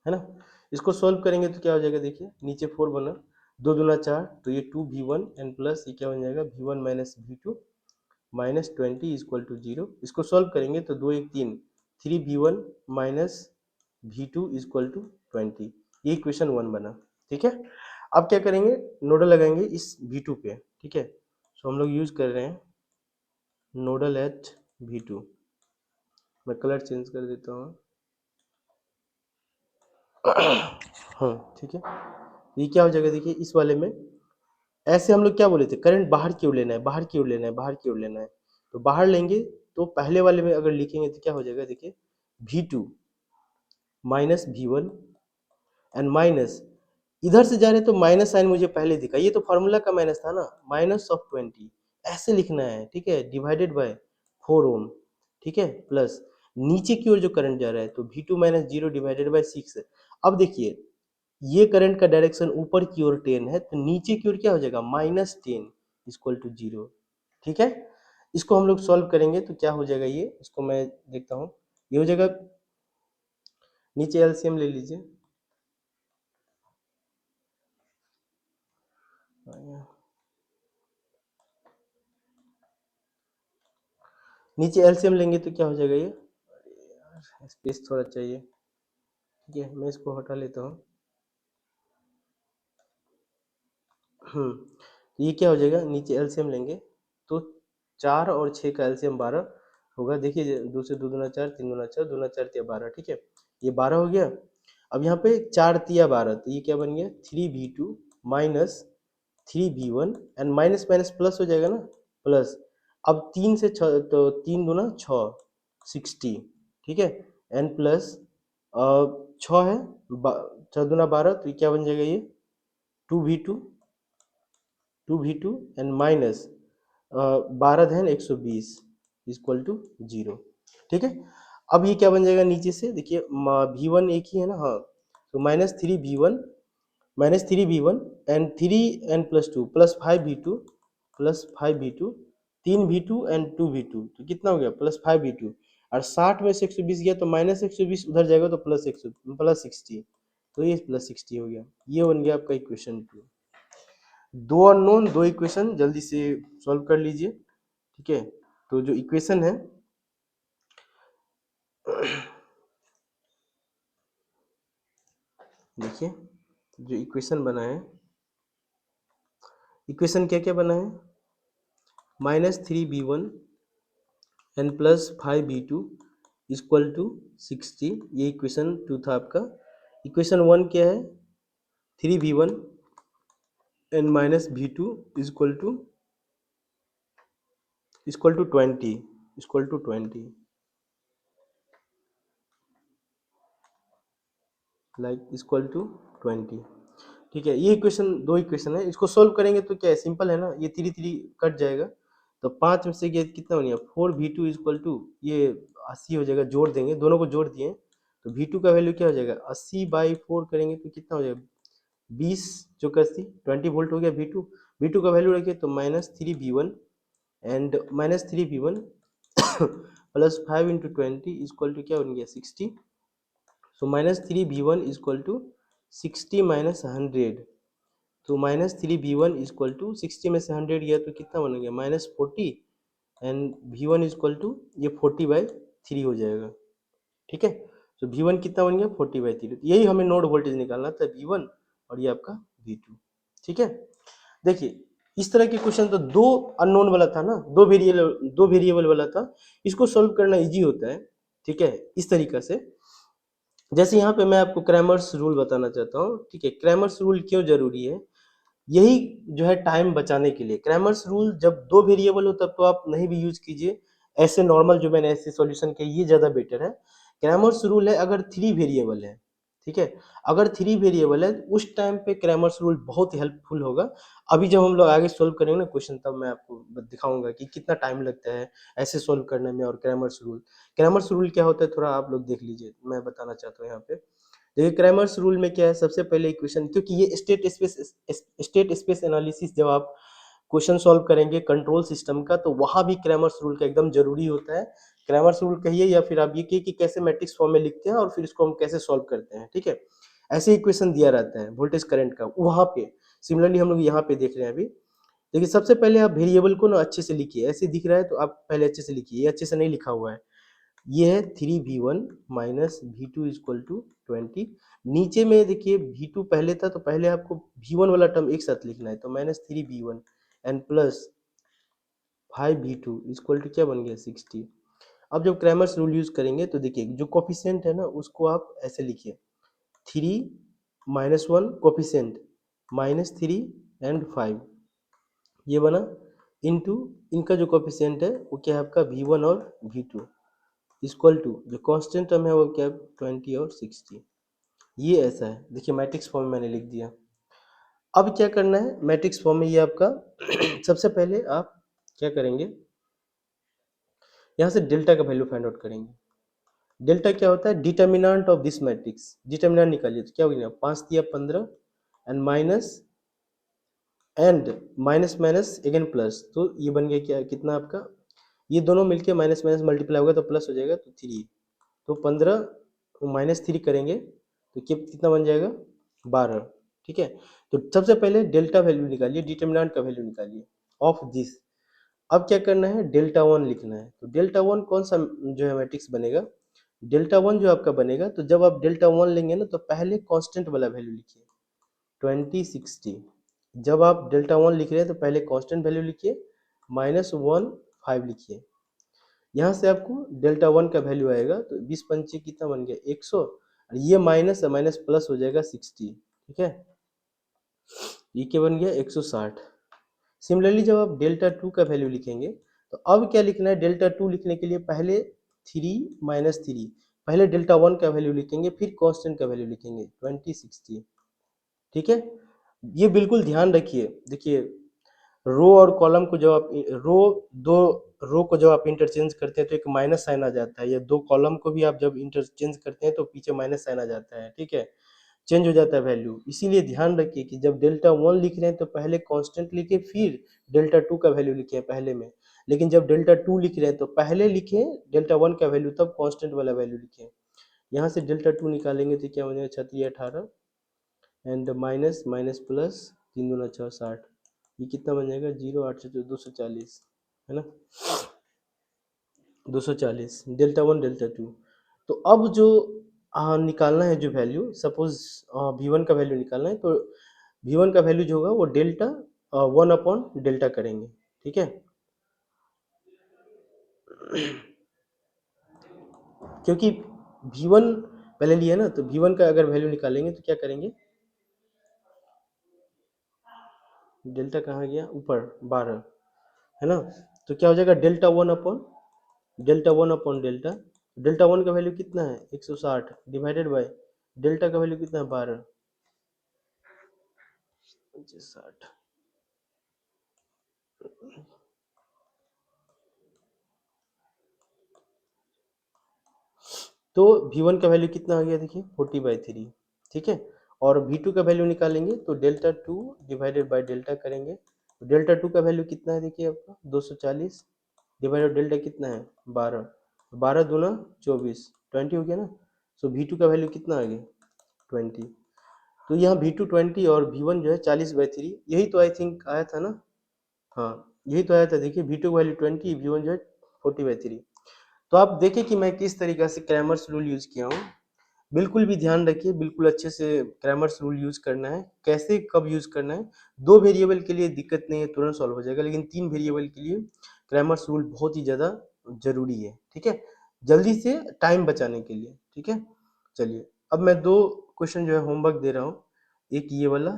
है ना। इसको सॉल्व करेंगे तो क्या हो जाएगा, देखिए नीचे 4 बना, 2 दूना 4, तो ये 2V1 एंड प्लस ये क्या बन जाएगा V1 minus V2 minus 20 equal to 0। इसको सॉल्व करेंगे तो 2 1 3, 3V1 minus V2 equal to 20। ये इक्वेशन 1 बना, ठीक है। अब क्या करेंगे, नोडल लगाएंगे इस V2 पे, ठीक है। सो हम लोग यूज कर रहे हैं नोडल एट V2। मैं कलर चेंज कर देता हूँ। हाँ ठीक है, ये क्या हो जाएगा देखिए इस वाले में, ऐसे हम लोग क्या बोले थे करंट बाहर की ओर लेना है, बाहर की ओर लेना है, बाहर की ओर लेना है। तो बाहर लेंगे तो पहले वाले में अगर लिखेंगे तो क्या हो जाएगा देखिए V2 minus V1 and minus, इधर से जा रहे तो माइनस साइन मुझे पहले दिखा, ये तो फॉर्मूला का माइनस था ना, -20 ऐसे लिखना है, ठीक है, डिवाइडेड बाय 4 ओम, ठीक है, प्लस नीचे की ओर जो करंट जा रहा है तो V2 माइनस 0 डिवाइडेड बाय 6 है। अब देखिए ये करंट का डायरेक्शन ऊपर की ओर 10 है, तो नीचे की ओर क्या हो जाएगा -10 इक्वल टू 0, ठीक है। इसको हम लोग सॉल्व करेंगे तो क्या हो जाएगा, ये इसको मैं देखता हूँ, ये हो जाएगा नीचे एलसीएम ले लीजिए। नीचे एलसीएम लेंगे तो क्या हो जाएगा ये, स्पेस थोड़ा चाहिए, ठीक है, मैं इसको हटा लेता हूँ। तो ये क्या हो जाएगा, नीचे एलसीएम लेंगे तो 4 और 6 का एलसीएम 12 होगा। देखिए 2 से 2 दूना 4, 3 दूना 4, दूना 4 तिया 12, ठीक है, ये 12 हो गया। अब यहाँ पे 4 तिया 12, तो ये क्या बन गया 3v2 minus 3v1 and minus minus plus हो जाएगा ना, प्लस। अब 3 से 6, तो 3 दूना 6, 60, ठीक है, एन प्लस 6 है, 6 दूना 12, तो ये क्या बन जाएगा ये 2v2, 2v2 एंड माइनस 12 धन 120 इक्वल टू 0, ठीक है। अब ये क्या बन जाएगा नीचे से, देखिए v1 एक ही है ना, हाँ, तो minus 3v1 and 3 n plus 2 plus 5v2 plus 5v2, 3v2 and 2v2, तो कितना हो गया प्लस 5v2, और 60 में से 120 गया तो माइनस 120 उधर जाएगा तो प्लस 100 प्लस 60, तो ये प्लस 60 हो गया। ये बन गया आपका इक्वेशन 2। दो अननोन, दो इक्वेशन, जल्दी से सॉल्व कर लीजिए, ठीक है। तो जो इक्वेशन है देखिए, जो इक्वेशन बना है, इक्वेशन क्या क्या बना है, -3v1 N plus 5v2 equal to 60, ये इक्वेशन 2 था आपका। इक्वेशन 1 क्या है, 3v1 and minus v2 equal to 20, equal to 20, like equal to 20, ठीक है। ये इक्वेशन, दो इक्वेशन है, इसको सोल्व करेंगे तो क्या है, सिंपल है ना, ये 3 कट जाएगा, तो 5 में से ये कितना बनेगा 4v2 इक्वल टू ये 80 हो जाएगा, जोड़ देंगे, दोनों को जोड़ दिए तो v2 का वैल्यू क्या हो जाएगा 80/4 करेंगे तो कितना हो जाएगा 20 चौका 80, 20 वोल्ट हो गया v2। v2 का वैल्यू रखिए तो -3v1 and -3v1 plus 5 into 20 equal to क्या बन गया 60, सो -3v1 इक्वल टू 60 माइनस 100, तो -3v1 इक्वल टू 60 में से 100 गया तो कितना बन गया -40 एंड v1 इक्वल टू ये 40/3 हो जाएगा, ठीक है। तो v1 कितना बन गया 40/3, यही हमें नोड वोल्टेज निकालना था v1 और ये आपका v2, ठीक है। देखिए इस तरह के क्वेश्चन तो दो अननोन वाला था ना, दो वेरिएबल वाला था, इसको सॉल्व करना इजी होता है, ठीक है। इस तरीका से जैसे यहाँ पे मैं आपको क्रैमर्स रूल बताना चाहता हूँ, ठीक है। क्रैमर्स रूल क्यों जरूरी है, यही जो है टाइम बचाने के लिए। क्रैमर्स रूल जब दो वेरिएबल हो तब तो आप नहीं भी यूज कीजिए, ऐसे नॉर्मल जो मैंने ऐसे सॉल्यूशन किया ये ज्यादा बेटर है। क्रैमर्स रूल है अगर 3 वेरिएबल है, ठीक है, अगर 3 वेरिएबल है उस टाइम पे क्रैमर्स रूल बहुत हेल्पफुल होगा। अभी जब हम लोग आगे सोल्व करेंगे ना क्वेश्चन तब मैं आपको दिखाऊंगा कि कितना टाइम लगता है ऐसे सोल्व करने में, और क्रैमर्स रूल क्या होता है थोड़ा आप लोग देख लीजिए, मैं बताना चाहता हूँ यहाँ पे। देखिए क्रैमर्स रूल में क्या है, सबसे पहले इक्वेशन, क्योंकि ये स्टेट स्पेस एनालिसिस जब आप क्वेश्चन सॉल्व करेंगे कंट्रोल सिस्टम का तो वहां भी क्रैमर्स रूल का एकदम जरूरी होता है। क्रैमर्स रूल कहिए या फिर आप ये कहिए कि कैसे मैट्रिक्स फॉर्म में लिखते हैं और फिर इसको हम कैसे सॉल्व करते हैं, ठीक है। ऐसे इक्वेशन दिया रहता है वोल्टेज करंट का, वहां पे सिमिलरली हम लोग यहाँ पे देख रहे हैं अभी। देखिए सबसे पहले आप वेरिएबल को ना अच्छे से लिखिए, ऐसे दिख रहा है तो आप पहले अच्छे से लिखिए, ये अच्छे से नहीं लिखा हुआ है। ये है 3v1 minus v2 equal to 20। नीचे में देखिए v2 पहले था तो पहले आपको v1 वाला टर्म एक साथ लिखना है, तो -3v1 and plus 5v2 equal to क्या बन गया 60। अब जब क्रैमर्स रूल यूज करेंगे तो देखिए जो कोफिशिएंट है ना उसको आप ऐसे लिखिए, 3 - 1 कोफिशिएंट -3 एंड 5, ये बना इनटू इनका जो कोफिशिएंट है वो क्या है आपका v1 और v2 इक्वल टू जो कांस्टेंट टर्म है वो क्या 20 और 60। ये ऐसा है, देखिए मैट्रिक्स फॉर्म में मैंने लिख दिया। अब क्या करना है मैट्रिक्स फॉर्म में, ये आपका सबसे पहले आप क्या करेंगे, यहाँ से डेल्टा का वैल्यू फाइंड आउट करेंगे। डेल्टा क्या होता है, determinant of this matrix, determinant निकालिए तो क्या हो गया 5 तिया 15 and minus minus again plus, तो ये बन गया क्या कितना आपका, ये दोनों मिलके माइनस माइनस मल्टीप्लाई होगा तो प्लस हो जाएगा तो 3, तो 15 -3 करेंगे तो कितना बन जाएगा 12। ठीक है, तो सबसे पहले डेल्टा वैल्यू निकालिए, डिटर्मिनेंट का वैल्यू निकालिए ऑफ दिस। अब क्या करना है, डेल्टा वन लिखना है। तो डेल्टा वन कौन सा जो है मैट्रिक्स बनेगा, डेल्टा वन जो आपका बनेगा, तो जब आप डेल्टा वन लेंगे ना तो पहले कांस्टेंट वाला वैल्यू लिखिए 2060। जब आप डेल्टा वन लिख रहे हैं तो पहले कांस्टेंट वैल्यू लिखिए, -1 5 लिखिए। यहाँ से आपको डेल्टा वन का वैल्यू आएगा, तो 20 पंचे कितना बन गया 100, और ये माइनस है, माइनस प्लस हो जाएगा 60। ठीक है, ये क्या बन गया 160। सिमिलरली जब आप डेल्टा टू का वैल्यू लिखेंगे, तो अब क्या लिखना है, डेल्टा टू लिखने के लिए पहले 3 - 3, पहले डेल्टा वन का वैल्यू लिखेंगे, फिर कांस्टेंट का वैल्यू लिखेंगे 2060। ठीक है, ये बिल्कुल ध्यान रखिए। देखिए, रो और कॉलम को जब आप दो रो को जब आप इंटरचेंज करते हैं तो एक माइनस साइन आ जाता है, या दो कॉलम को भी आप जब इंटरचेंज करते हैं तो पीछे माइनस साइन आ जाता है। ठीक है, चेंज हो जाता है वैल्यू, इसीलिए ध्यान रखिए कि जब डेल्टा वन लिख रहे हैं तो पहले कांस्टेंट लिखे, फिर डेल्टा टू का वैल्यू लिखे पहले में। लेकिन जब डेल्टा टू लिख रहे हैं तो पहले लिखे डेल्टा वन का वैल्यू, तब कांस्टेंट वाला वैल्यू लिखे। यहाँ से डेल्टा टू निकालेंगे तो क्या हो जाएगा 36 एंड माइनस माइनस प्लस 3 दूना 6 60। ये कितना बन जाएगा 0 8 240, है ना, 240 डेल्टा वन डेल्टा टू। तो अब जो निकालना है जो वैल्यू, सपोज वी वन का वैल्यू निकालना है, तो वी वन का वैल्यू जो होगा वो डेल्टा वन अपॉन डेल्टा करेंगे। ठीक है, क्योंकि वी वन पहले लिया ना, तो वी वन का अगर वैल्यू निकालेंगे तो क्या करेंगे, डेल्टा कहाँ गया ऊपर 12, है ना, तो क्या हो जाएगा delta one upon delta. Delta one का वैल्यू कितना है 160 डिवाइडेड बाय डेल्टा का वैल्यू कितना है 12, 60। तो V1 का वैल्यू कितना आ गया देखिए 40/3। ठीक है, और V2 का वैल्यू निकालेंगे तो delta two divided by delta करेंगे। डेल्टा टू का वैल्यू कितना है देखिए आपका 240 डिवाइडेड डेल्टा कितना है 12, 12 दूना 24, 20 हो गया ना। सो V2 का वैल्यू कितना आ गया 20। तो यहाँ V2 20 और V1 जो है 40/3, यही तो आई थिंक आया था ना। हाँ, यही तो आया था। देखिए V2 वैल्यू 20, V1 जो है 40/3। तो आप देखिए कि मैं किस तरीके से क्रैमर्स रूल यूज़ किया हूँ। बिल्कुल भी ध्यान रखिए, बिल्कुल अच्छे से क्रैमर्स रूल यूज़ करना है। कैसे कब यूज़ करना है, 2 वेरिएबल के लिए दिक्कत नहीं है, तुरंत सॉल्व हो जाएगा, लेकिन 3 वेरिएबल के लिए क्रैमर्स रूल बहुत ही ज़्यादा ज़रूरी है। ठीक है, जल्दी से टाइम बचाने के लिए। ठीक है, चलिए अब मैं 2 क्वेश्चन जो है होमवर्क दे रहा हूँ, एक ये वाला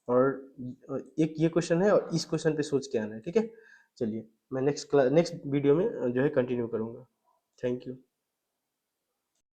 और एक ये क्वेश्चन है, और इस क्वेश्चन पे सोच के आना है। ठीक है, चलिए मैं नेक्स्ट वीडियो में जो है कंटिन्यू करूँगा। Thank you.